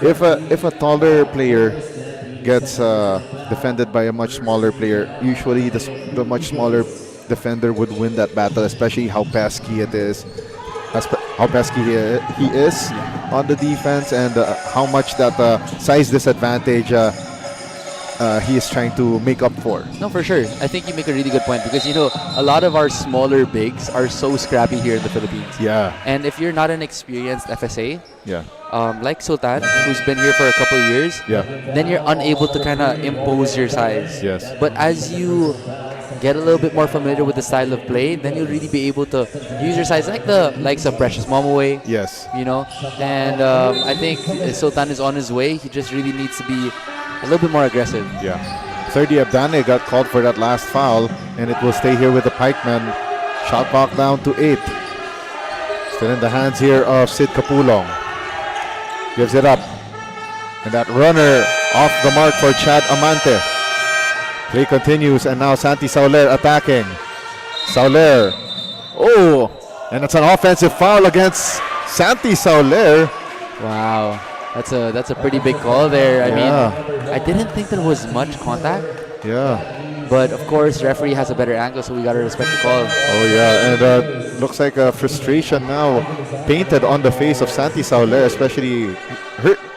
If a taller player gets defended by a much smaller player, usually the much smaller defender would win that battle, especially how pesky it is, how pesky he is on the defense, and how much that size disadvantage he is trying to make up for. No, for sure. I think you make a really good point because, you know, a lot of our smaller bigs are so scrappy here in the Philippines. Yeah. And if you're not an experienced FSA, yeah, like Sultan, who's been here for a couple of years, then you're unable to kind of impose your size. Yes. But as you get a little bit more familiar with the style of play, then you'll really be able to use your size like the likes of Precious Momaway. Yes. You know, and I think Sultan is on his way. He just really needs to be a little bit more aggressive. Yeah. 30 Abdane got called for that last foul, and it will stay here with the Pikemen. Shot clock down to 8. Still in the hands here of Sid Capulong. Gives it up. And that runner off the mark for Chad Amante. Play continues, and now Santi Sauler attacking. Sauler. Oh, and it's an offensive foul against Santi Sauler. Wow. That's a pretty big call there. I mean, I didn't think there was much contact. Yeah. But of course, referee has a better angle, so we gotta respect the call. Oh yeah, and looks like frustration now painted on the face of Santi Sauler, especially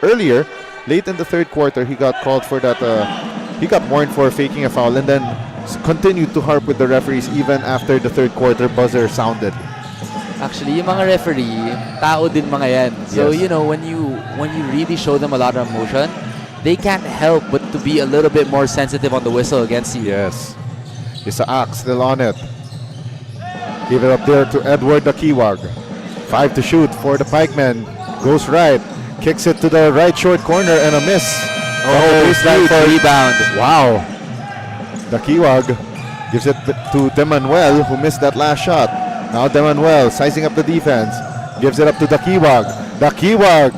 earlier, late in the third quarter, he got called for that. He got warned for faking a foul, and then continued to harp with the referees even after the third quarter buzzer sounded. Actually, yung mga referee, tao din mga yan. So, you know, when you really show them a lot of emotion, they can't help but to be a little bit more sensitive on the whistle against you. Yes. Isaac still on it. Give it up there to Edward Dakiwag. 5 to shoot for the Pikemen. Goes right. Kicks it to the right short corner and a miss. Huge rebound. Wow. Dakiwag gives it to Demanuel, who missed that last shot. Now Demanuel sizing up the defense. Gives it up to Dakiwag. Dakiwag.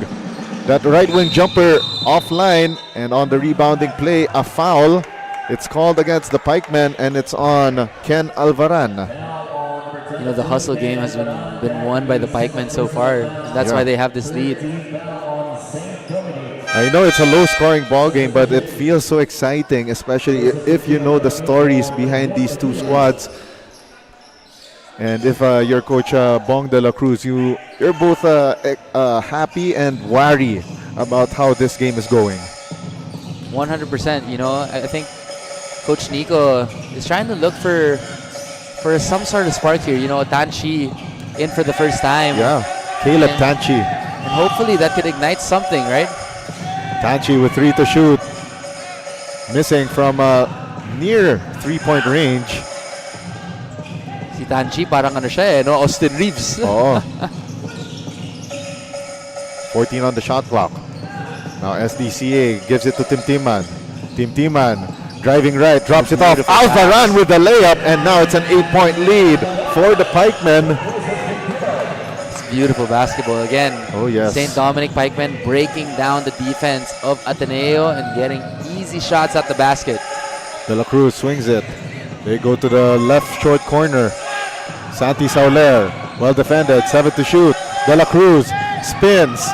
That right wing jumper offline, and on the rebounding play, a foul. It's called against the Pikemen, and it's on Ken Alvaran. You know, the hustle game has been won by the Pikemen so far. And that's why they have this lead. I know it's a low-scoring ball game, but it feels so exciting, especially if you know the stories behind these two squads. And if you're Coach Bong de la Cruz, you're both happy and wary about how this game is going. 100%. You know, I think Coach Nico is trying to look for some sort of spark here. You know, Tanchi in for the first time. Yeah, Caleb Tanchi. And hopefully that could ignite something, right? Tanchi with 3 to shoot. Missing from near 3-point range. See, Tanchi, parang ano siya no? Austin Reeves. Oh. 14 on the shot clock. Now SDCA gives it to Tim Timan. Tim Timan driving right, drops it off. Alvaran with the layup, and now it's an 8-point lead for the Pikemen. It's beautiful basketball again. Oh yes. St. Dominic Pikemen breaking down the defense of Ateneo and getting easy shots at the basket. De La Cruz swings it. They go to the left short corner. Santi Sauler, well defended, 7 to shoot. De La Cruz spins.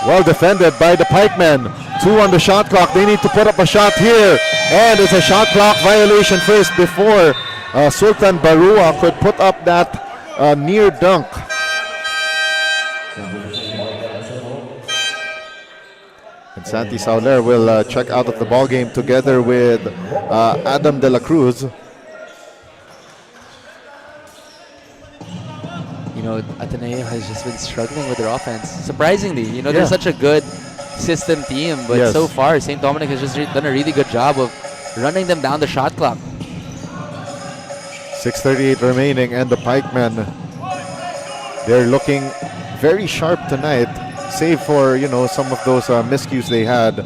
Well defended by the Pikemen. 2 on the shot clock. They need to put up a shot here. And it's a shot clock violation first before Sultan Barua could put up that near dunk. And Santi Sauler will check out of the ball game together with Adam De La Cruz. You know, Ateneo has just been struggling with their offense. Surprisingly, you know, they're such a good system team, but so far, St. Dominic has just done a really good job of running them down the shot clock. 6:38 remaining, and the Pikemen, they're looking very sharp tonight, save for, you know, some of those miscues they had.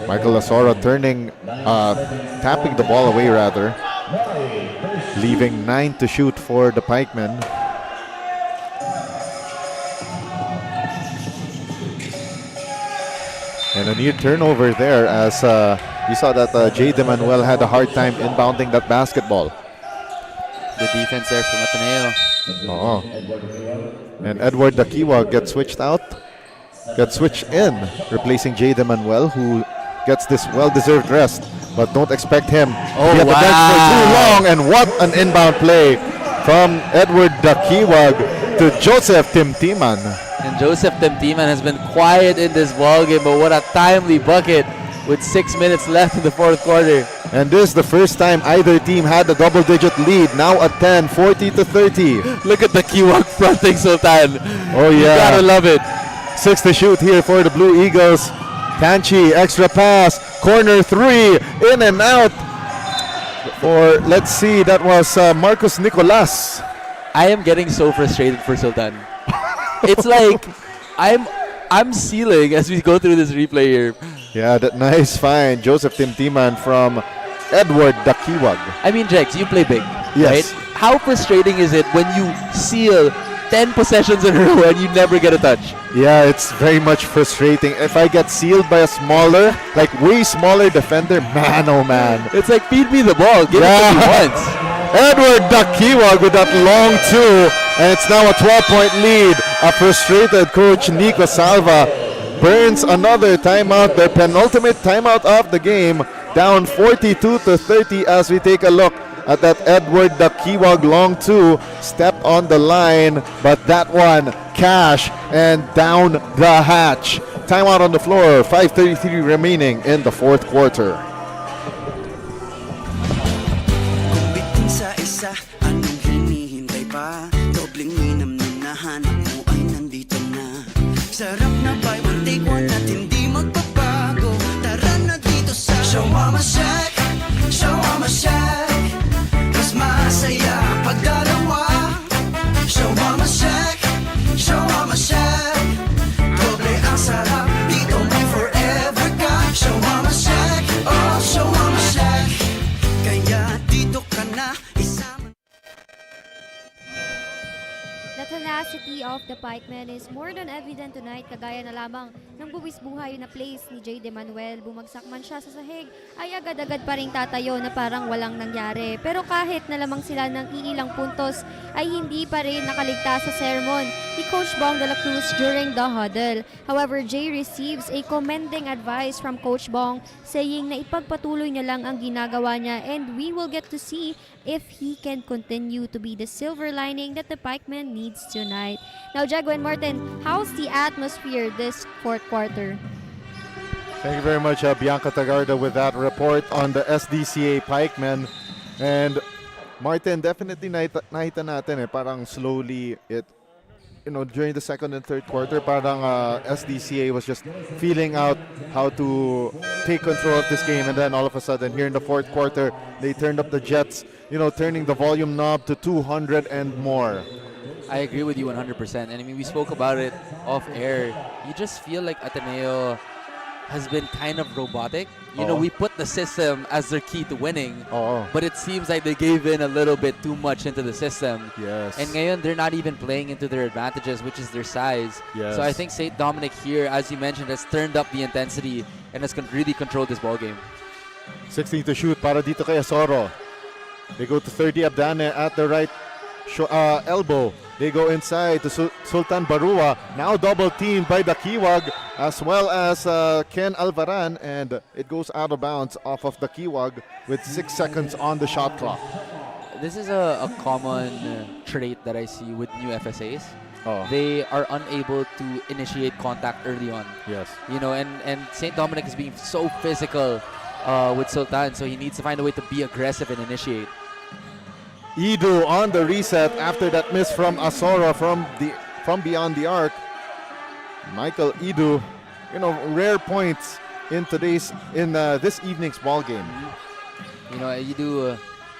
Michael Lasora tapping the ball away rather, leaving 9 to shoot for the Pikemen. And a near turnover there, as you saw that Jade Manuel had a hard time inbounding that basketball. The defense there from Ateneo. Oh. And Edward Dakiwa gets switched in, replacing Jade Manuel, who gets this well-deserved rest. But don't expect him to be at the bench for too long. And what an inbound play from Edward Dakiwag to Joseph Timtiman. And Joseph Timtiman has been quiet in this ballgame, but what a timely bucket with 6 minutes left in the fourth quarter. And this is the first time either team had a double-digit lead. Now at 10, 40 to 30. Look at the Kiwak fronting Sultan. Oh yeah. You gotta love it. 6 to shoot here for the Blue Eagles. Tanchi, extra pass, corner 3, in and out. Or let's see, that was Marcus Nicolas. I am getting so frustrated for Sultan. It's like I'm sealing as we go through this replay here. Yeah, that nice find, Joseph Timtiman from Edward Dakiwag. I mean, Jex, you play big, yes, right? How frustrating is it when you seal 10 possessions in a row and you never get a touch? Yeah, it's very much frustrating. If I get sealed by a smaller, like way smaller defender, man, oh man. It's like, feed me the ball, give it to me once. Edward Dakiwag with that long 2, and it's now a 12-point lead. A frustrated coach, Nico Salva, burns another timeout, their penultimate timeout of the game, down 42 to 30 as we take a look at that Edward Dakiwag long 2. Stepped on the line, but that one cash and down the hatch. Timeout on the floor, 5:33 remaining in the fourth quarter. Kung bitin sa isa, anong hinihintay pa? Dobleng minam na nahanap mo ay nandito na. Sarap na buy one take one at hindi magbabago. Tara na dito sa Shawarma Shack, Shawarma Shack. Mas masaya pag dalawa. Shawarma Shack, Shawarma Shack. Doble ang sarap, dito may forever ka. Shawarma Shack, oh Shawarma Shack. Kaya dito ka na isama. The tenacity of the Pikemen is more than evident tonight, kagaya na lamang ng buwis-buhay na plays ni Jade Manuel. Bumagsak man siya sa sahig, ay agad-agad pa rin tatayo na parang walang nangyari. Pero kahit na lamang sila ng iilang puntos, ay hindi pa rin nakaligtas sa sermon ni Coach Bong de la Cruz during the huddle. However, Jay receives a commending advice from Coach Bong, saying na ipagpatuloy niya lang ang ginagawa niya, and we will get to see if he can continue to be the silver lining that the Pikemen needs tonight. Now, Jago and Martin, how's the atmosphere this fourth quarter? Thank you very much, Bianca Tagarda, with that report on the SDCA Pikemen. And Martin, definitely nakita natin parang slowly during the second and third quarter, parang SDCA was just feeling out how to take control of this game, and then all of a sudden, here in the fourth quarter, they turned up the jets, turning the volume knob to 200 and more. I agree with you 100%. And I mean, we spoke about it off air. You just feel like Ateneo has been kind of robotic. We put the system as their key to winning, but it seems like they gave in a little bit too much into the system. Yes. And ngayon, they're not even playing into their advantages, which is their size. Yes. So I think St. Dominic here, as you mentioned, has turned up the intensity and has really controlled this ball game. 16 to shoot para dito kay Asoro. They go to 30 Abdane at the right elbow. They go inside to Sultan Barua. Now double teamed by the Kiwag as well as Ken Alvaran, and it goes out of bounds off of the Kiwag with 6 seconds on the shot clock. This is a common trait that I see with new FSAs. They are unable to initiate contact early on. Yes. And St. Dominic is being so physical with Sultan, so he needs to find a way to be aggressive and initiate. Idu on the reset after that miss from Asoro from beyond the arc. Michael Idu, rare points in this evening's ball game. Idu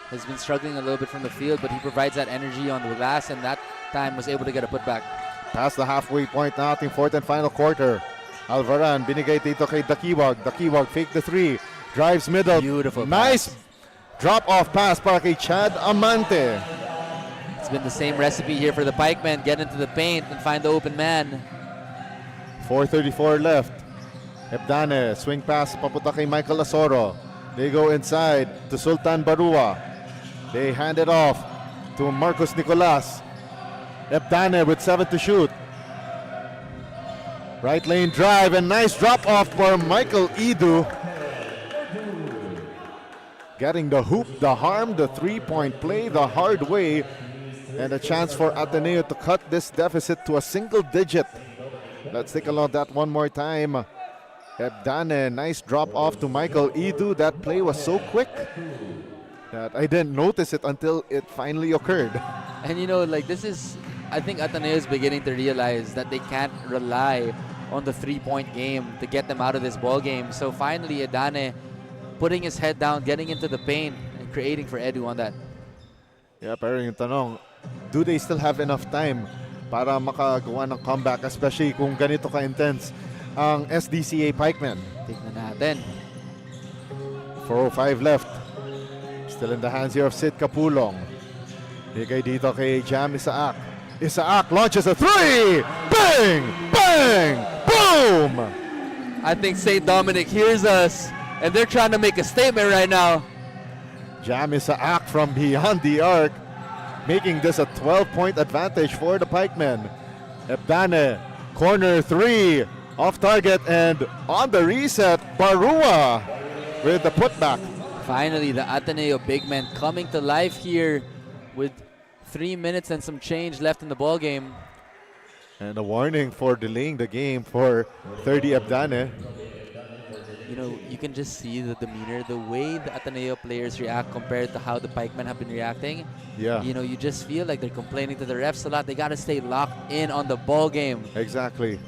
has been struggling a little bit from the field, but he provides that energy on the glass, and that time was able to get a putback. Past the halfway point na ating fourth and final quarter. Alvaran binigay dito kay Dakiwag. Dakiwag fake the three. Drives middle. Beautiful Nice pass. Drop-off pass para kay Chad Amante. It's been the same recipe here for the Pikemen. Get into the paint and find the open man. 4:34 left. Ebdane, swing pass papunta kay Michael Asoro. They go inside to Sultan Barua. They hand it off to Marcos Nicolas. Ebdane with 7 to shoot. Right lane drive and nice drop-off for Michael Idu. Getting the hoop, the harm, the three-point play the hard way, and a chance for Ateneo to cut this deficit to a single digit. Let's take a look at that one more time. Ebdane, nice drop off to Michael Idu. That play was so quick that I didn't notice it until it finally occurred. And I think Ateneo is beginning to realize that they can't rely on the three-point game to get them out of this ball game. So finally, Ebdane putting his head down, getting into the paint, and creating for Edu on that. Yeah, pero yung tanong, do they still have enough time para makagawa ng comeback, especially kung ganito ka-intense ang SDCA Pikemen? Tignan natin. 4:05 left. Still in the hands here of Sid Capulong. Bigay dito kay Jam Isaac. Isaac launches a three! Bang! Bang! Boom! I think St. Dominic hears us, and they're trying to make a statement right now. Jam Isaac from beyond the arc, making this a 12-point advantage for the Pikemen. Ebdane, corner three, off target and on the reset, Barua with the putback. Finally, the Ateneo big men coming to life here with 3 minutes and some change left in the ball game. And a warning for delaying the game for 30 Ebdane. You can just see the demeanor, the way the Ateneo players react compared to how the Pikemen have been reacting. Yeah. You just feel like they're complaining to the refs a lot. They got to stay locked in on the ball game. Exactly.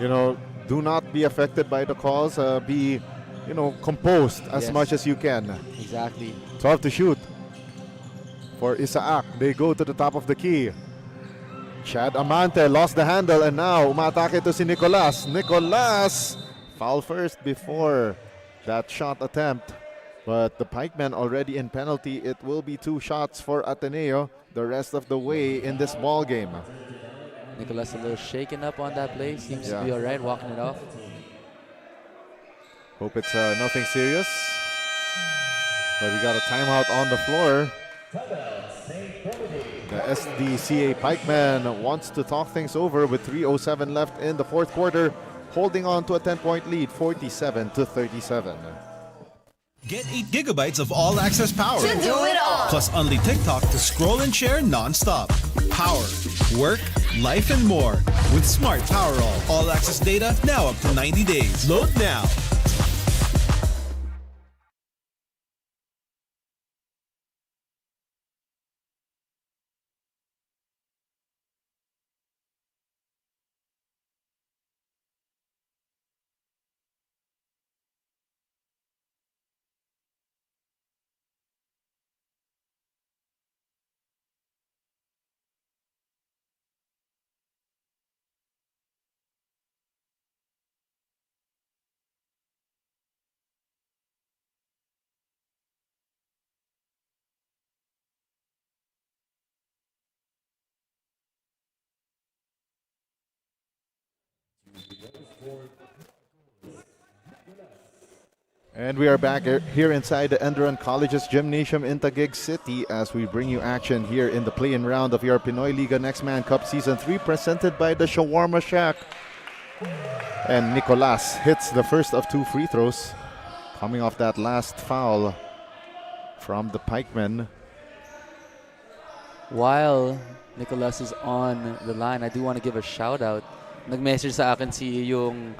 Do not be affected by the calls. Be, composed as much as you can. Exactly. 12 to shoot for Isaac. They go to the top of the key. Chad Amante lost the handle and now umatake to si Nicolas. Nicolas! Foul first before that shot attempt. But the Pikemen already in penalty. It will be 2 shots for Ateneo the rest of the way in this ball game. Nicolas a little shaken up on that play. Seems to be all right, walking it off. Hope it's nothing serious. But we got a timeout on the floor. The SDCA Pikemen wants to talk things over with 3:07 left in the fourth quarter, holding on to a 10-point lead, 47-37. Get 8 gigabytes of all-access power. To do it all. Plus only TikTok to scroll and share non-stop. Power, work, life, and more. With Smart Power All-access data now up to 90 days. Load now. And we are back here inside the ENDERUN College's Gymnasium in Taguig City as we bring you action here in the play-in round of your Pinoyliga Next Man Cup Season 3 presented by the Shawarma Shack. And Nicolas hits the first of 2 free throws coming off that last foul from the Pikemen. While Nicolas is on the line, I do want to give a shout out. Nag-message sa akin si yung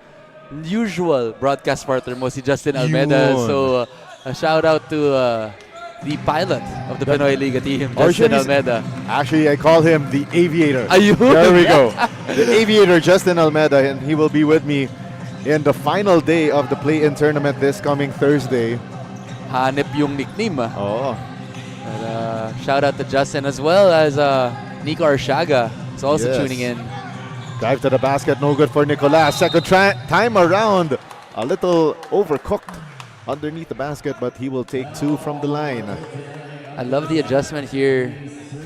usual broadcast partner mo, si Justin Almeida. Yun. So, a shout out to the pilot of the Pinoyliga team, Justin Almeida. Actually, I call him the Aviator. Ayun. There we go. The Aviator, Justin Almeida, and he will be with me in the final day of the play-in tournament this coming Thursday. Hanep yung nickname. Oh. But, shout out to Justin as well as Nico Arshaga is also Yes. tuning in. Drive to the basket, no good for Nicolas. Second time around, a little overcooked underneath the basket, but he will take 2 from the line. I love the adjustment here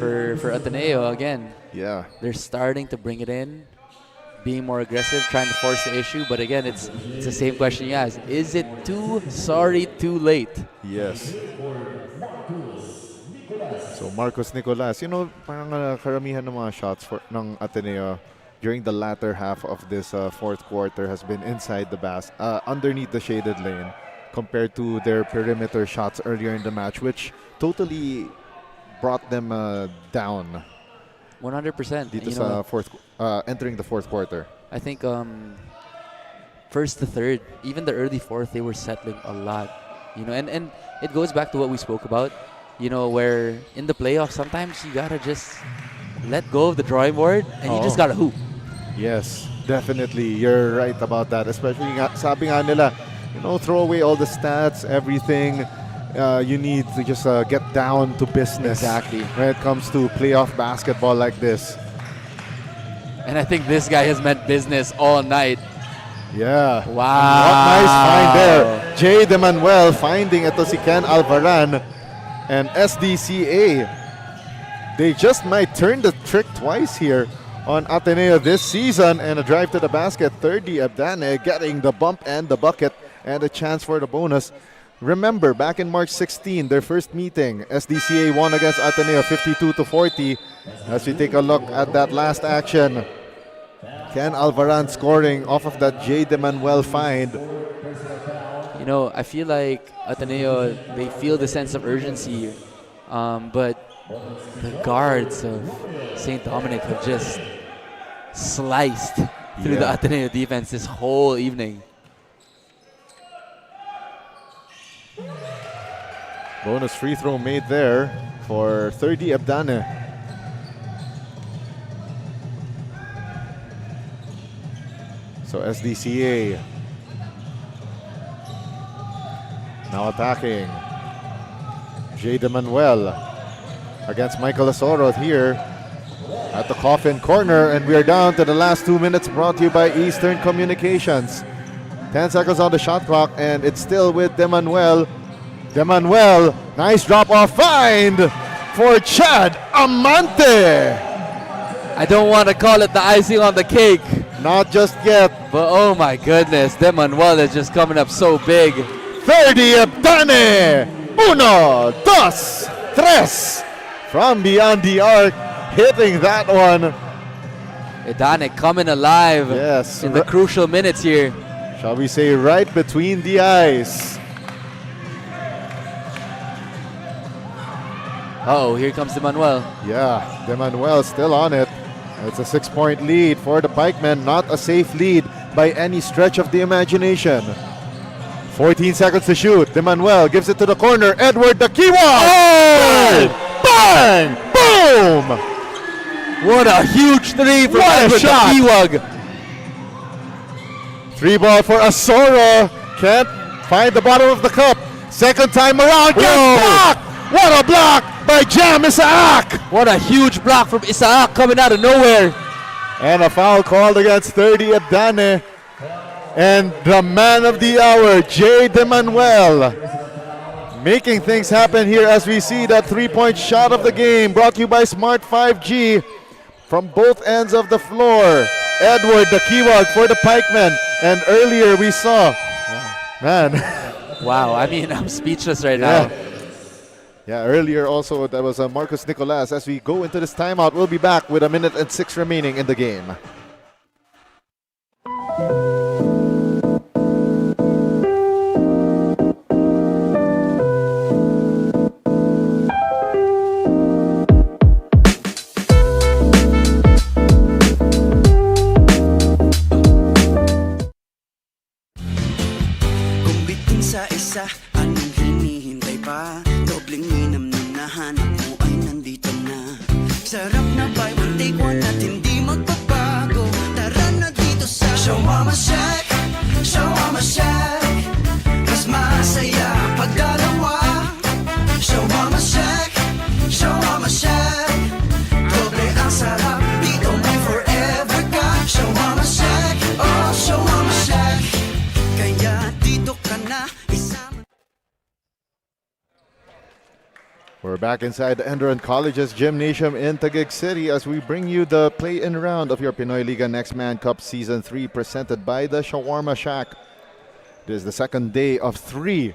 for Ateneo again. Yeah. They're starting to bring it in, being more aggressive, trying to force the issue. But again, it's the same question you asked. Is it too sorry, too late? Yes. So Marcos Nicolas, you know, parang karamihan ng mga shots ng Ateneo during the latter half of this fourth quarter has been inside the underneath the shaded lane compared to their perimeter shots earlier in the match, which totally brought them down. 100%. Dito sa entering the fourth quarter. I think first to third, even the early fourth, they were settling a lot. You know, and it goes back to what we spoke about. You know, where in the playoffs, sometimes you gotta just let go of the drawing board and you just gotta hoop. Yes, definitely. You're right about that. Especially, sabi nga nila, you know, throw away all the stats, everything. You need to just get down to business. Exactly. When it comes to playoff basketball like this. And I think this guy has meant business all night. Yeah. Wow. What nice find there. Jay De Manuel finding ito si Ken Alvaran and SDCA. They just might turn the trick twice here on Ateneo this season, and a drive to the basket. 30 Abdane getting the bump and the bucket and a chance for the bonus. Remember, back in March 16, their first meeting, SDCA won against Ateneo 52-40. As we take a look at that last action, Ken Alvaran scoring off of that J. De Manuel find. You know, I feel like Ateneo, they feel the sense of urgency, but the guards of St. Dominic have just sliced through the Ateneo defense this whole evening. Bonus free throw made there for 30 Abdane. So SDCA now attacking. J. De Manuel against Michael Asoro here at the coffin corner, and we are down to the last 2 minutes, brought to you by Eastern Communications. 10 seconds on the shot clock, and it's still with De Manuel. De Manuel, nice drop-off find for Chad Amante. I don't want to call it the icing on the cake. Not just yet. But oh my goodness, De Manuel is just coming up so big. 30 Abdane. 1, 2, 3. From beyond the arc, hitting that one. Edane coming alive in the crucial minutes here. Shall we say right between the eyes. Uh-oh, here comes De Manuel. Yeah, De Manuel still on it. It's a 6-point lead for the Pikemen. Not a safe lead by any stretch of the imagination. 14 seconds to shoot. De Manuel gives it to the corner. Edward the Kiwa. Oh! Bang! Boom! What a huge three from What a Edward shot! Kiwag. 3 ball for Asoro. Can't find the bottom of the cup. Second time around. Gets blocked! What a block by Jam Isaac! What a huge block from Isaac coming out of nowhere. And a foul called against 30 Abdane. And the man of the hour, J. De Manuel, making things happen here as we see that 3-point shot of the game, brought to you by Smart 5G from both ends of the floor. Edward the Kiwag for the Pikemen. And earlier we saw, man. Wow, I mean, I'm speechless right Yeah. now. Yeah, earlier also that was Marcus Nicolas. As we go into this timeout, we'll be back with 1:06 remaining in the game. Kung bitin sa isa, anong hinihintay pa? Dobleng minam na nahanap mo ay nandito na. Sarap na buy one take one at hindi magbabago. Tara na dito sa Shawarma Shack, Shawarma Shack. Mas masaya pag dalawa. Shawarma Shack, Shawarma Shack. Doble ang sarap, dito may forever ka. Shawarma Shack, oh Shawarma Shack. Kaya dito ka na isama. We're back inside the ENDERUN College's Gymnasium in Taguig City as we bring you the play-in round of your Pinoyliga Next Man Cup Season 3 presented by the Shawarma Shack. This is the second day of 3.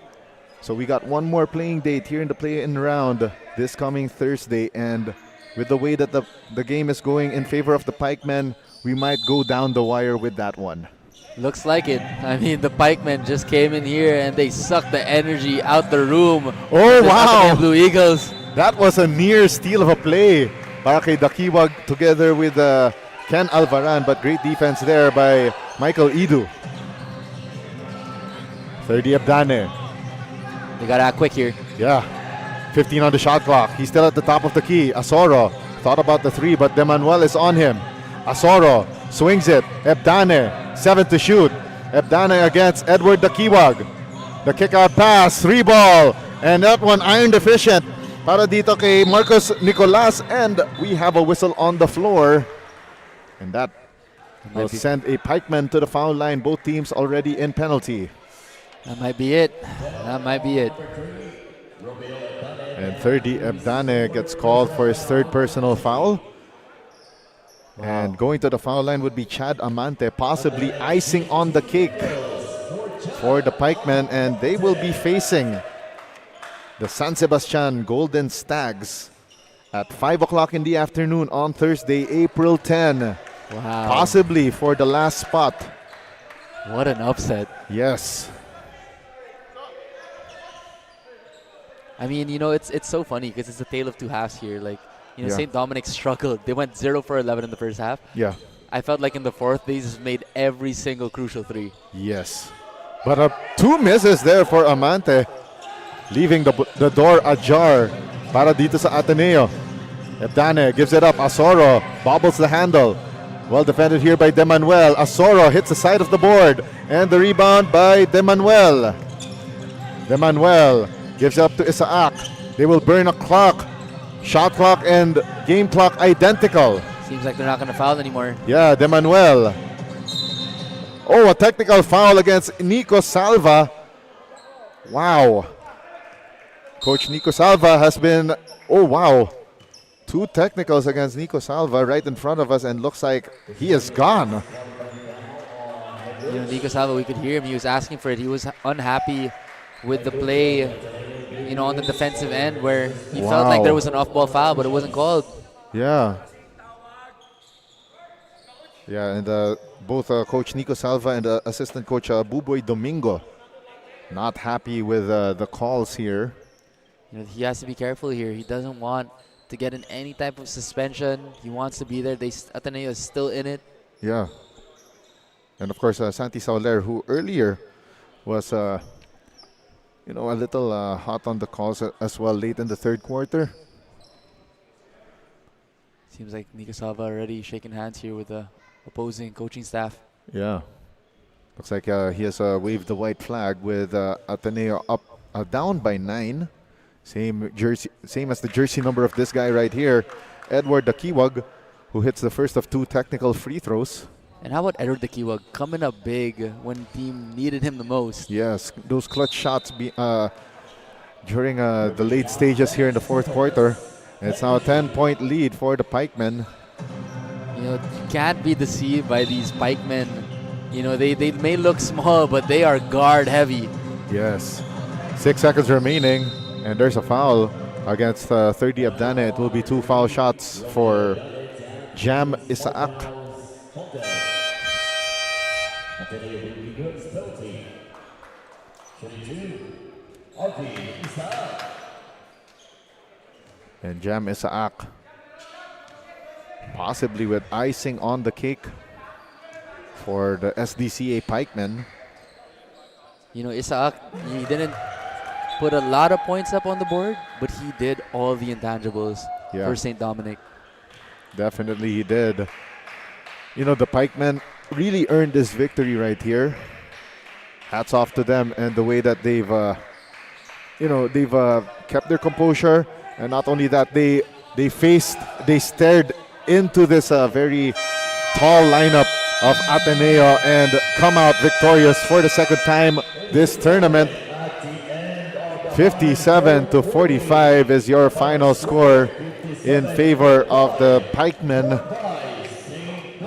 So we got one more playing date here in the play-in round this coming Thursday, and with the way that the game is going in favor of the Pikemen, we might go down the wire with that one. Looks like it. I mean, the Pikemen just came in here and they sucked the energy out the room. Oh, The wow. Ateneo Blue Eagles. That was a near steal of a play para kay Dakiwag together with Ken Alvaran, but great defense there by Michael Idu. 30 Abdane. They got to act quick here. Yeah. 15 on the shot clock. He's still at the top of the key. Asoro thought about the 3, but De Manuel is on him. Asoro swings it. Ebdane, 7 to shoot. Ebdane against Edward Dakiwag. The kick-out pass, 3 ball. And that one iron deficient para dito kay Marcos Nicolas. And we have a whistle on the floor. And that will send a Pikeman to the foul line. Both teams already in penalty. That might be it. That might be it. And 30 Ebdane gets called for his 3rd personal foul. And going to the foul line would be Chad Amante, possibly icing on the cake for the Pikemen. And they will be facing the San Sebastian Golden Stags at 5 o'clock in the afternoon on Thursday, April 10. Wow. Possibly for the last spot. What an upset. Yes. I mean, you know, it's so funny because it's a tale of two halves here. Like, you know, Yeah. St. Dominic struggled. They went 0 for 11 in the first half. Yeah. I felt like in the fourth, they just made every single crucial 3. Yes. But 2 misses there for Amante, leaving the door ajar para dito sa Ateneo. Ebdane gives it up. Asoro bobbles the handle. Well defended here by De Manuel. Asoro hits the side of the board. And the rebound by De Manuel. De Manuel gives it up to Isaac. They will burn a clock. Shot clock and game clock identical. Seems like they're not going to foul anymore. Yeah, De Manuel. Oh, a technical foul against Nico Salva. Wow. Coach Nico Salva has been, oh wow. 2 technicals against Nico Salva right in front of us, and looks like he is gone. You know, Nico Salva, we could hear him. He was asking for it. He was unhappy with the play, you know, on the defensive end where he felt like there was an off-ball foul, but it wasn't called. Yeah. Yeah, and both Coach Nico Salva and assistant coach Buboy Domingo not happy with the calls here. You know, he has to be careful here. He doesn't want to get in any type of suspension. He wants to be there. Ateneo is still in it. Yeah. And of course, Santi Sauler, who earlier was, you know, a little hot on the calls as well late in the 3rd quarter. Seems like Nico Salva already shaking hands here with the opposing coaching staff. Yeah. Looks like he has waved the white flag with Ateneo up, down by 9. Same as the jersey number of this guy right here, Edward Dakiwag, who hits the first of 2 technical free throws. And how about Edward Dakiwag coming up big when the team needed him the most? Yes, those clutch shots during the late stages here in the 4th quarter. And it's now a 10-point lead for the Pikemen. You can't be deceived by these pikemen. They may look small, but they are guard heavy. Yes. 6 seconds remaining, and there's a foul against 30 Abdane. It will be 2 foul shots for Jam Isaak. And Jam Isaak possibly with icing on the cake for the SDCA Pikemen. Isaak, he didn't put a lot of points up on the board, but he did all the intangibles for St. Dominic. Definitely he did. The Pikemen really earned this victory right here. Hats off to them and the way that they've kept their composure, and not only that, they stared into this very tall lineup of Ateneo and come out victorious for the second time this tournament. 57-45 is your final score in favor of the Pikemen.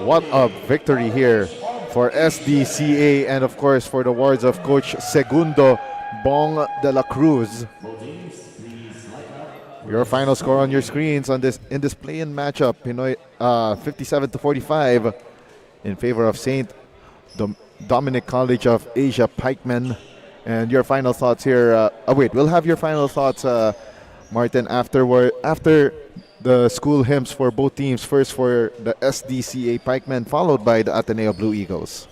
What a victory here for SDCA and of course for the wards of Coach Segundo Bong de la Cruz. Your final score on your screens in this play-in matchup, Pinoy 57-45 in favor of St. Dominic College of Asia Pikemen. And your final thoughts here. We'll have your final thoughts, Martin, after the school hymns for both teams. First for the SDCA Pikemen, followed by the Ateneo Blue Eagles.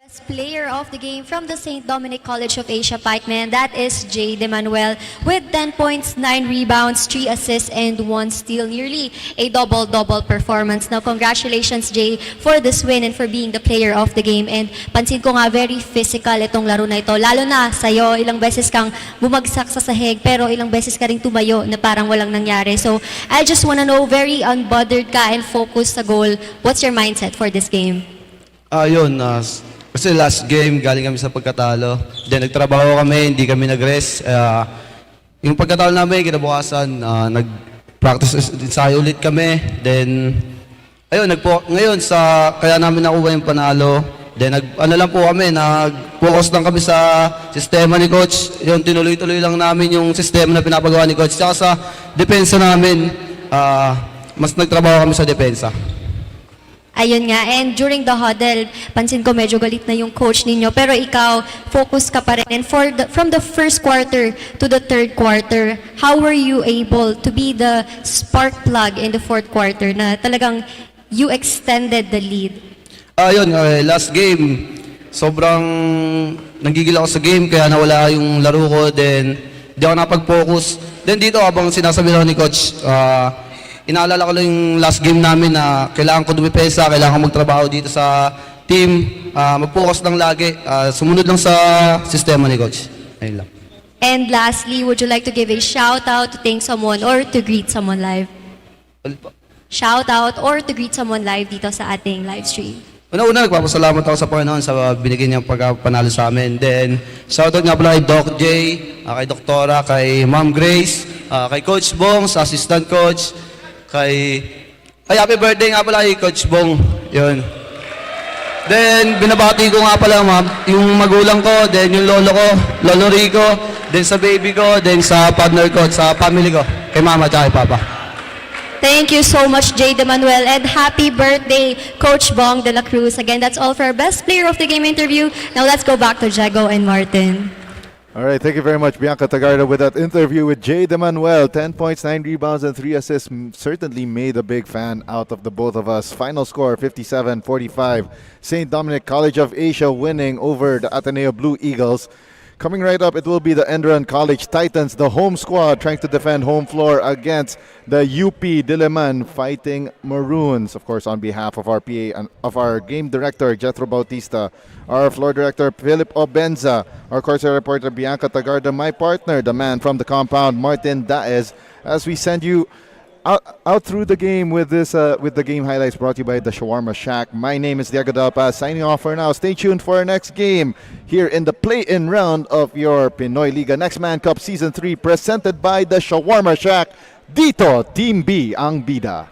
Best player of the game from the St. Dominic College of Asia Pikemen, that is Jay Manuel with 10 points, 9 rebounds, 3 assists, and 1 steal. Nearly a double-double performance. Now, congratulations, Jay, for this win and for being the player of the game. And pansin ko nga, very physical itong laro na ito. Lalo na sa'yo, ilang beses kang bumagsak sa sahig, pero ilang beses ka ring tumayo na parang walang nangyari. So, I just wanna know, very unbothered ka and focused sa goal. What's your mindset for this game? Kasi last game, galing kami sa pagkatalo. Then nagtrabaho kami, hindi kami nag-rest. Yung pagkatalo namin, kinabukasan, nag-practice ensayo ulit kami. Then, ayun, ngayon, kaya namin nakuha yung panalo. Then, lang po kami, nag-focus lang kami sa sistema ni Coach. Yun, tinuloy-tuloy lang namin yung sistema na pinapagawa ni Coach. Tsaka sa depensa namin, mas nagtrabaho kami sa depensa. Ayun nga, and during the huddle, pansin ko medyo galit na yung coach ninyo, pero ikaw, focus ka pa rin. And from the first quarter to the third quarter, how were you able to be the spark plug in the fourth quarter na talagang you extended the lead? Last game, sobrang nagigil ako sa game, kaya nawala yung laro ko, then di ako napag-focus. Then dito, habang sinasabi lang ni Coach, inaalala ko lang yung last game namin na kailangan ko dumipesa, kailangan ko magtrabaho dito sa team, mag-focus lang lagi, sumunod lang sa sistema ni Coach. Ayun lang. And lastly, would you like to give a shout out to thank someone or to greet someone live? Shout out or to greet someone live dito sa ating live stream. Una-una, nagpapasalamat ako sa Panginoon sa binigyan niyang pagkapanalo sa amin. Then, shoutout nga pala kay Doc J, kay Doktora, kay Ma'am Grace, kay Coach Bong, sa assistant coach, happy birthday nga pala kay Coach Bong. Yun. Then, binabati ko nga pala, ma'am, yung magulang ko, then yung lolo ko, Lolo Rico, then sa baby ko, then sa partner ko, sa family ko, kay mama at kay papa. Thank you so much, Jay Manuel, and happy birthday, Coach Bong de la Cruz. Again, that's all for our best player of the game interview. Now let's go back to Jago and Martin. All right, thank you very much, Bianca Tagarda, with that interview with Jay Manuel. 10 points, 9 rebounds, and 3 assists. Certainly made a big fan out of the both of us. Final score, 57-45. St. Dominic College of Asia winning over the Ateneo Blue Eagles. Coming right up, it will be the ENDERUN College Titans, the home squad, trying to defend home floor against the UP Diliman Fighting Maroons. Of course, on behalf of our PA and of our game director, Jethro Bautista, our floor director, Philip Obenza, our course reporter, Bianca Tagarda, my partner, the man from the compound, Martin Daez, as we send you out through the game with the game highlights brought to you by the Shawarma Shack. My name is Diego Dalpa, signing off for now. Stay tuned for our next game here in the play-in round of your Pinoyliga Next Man Cup Season 3, presented by the Shawarma Shack. Dito, Team B ang bida.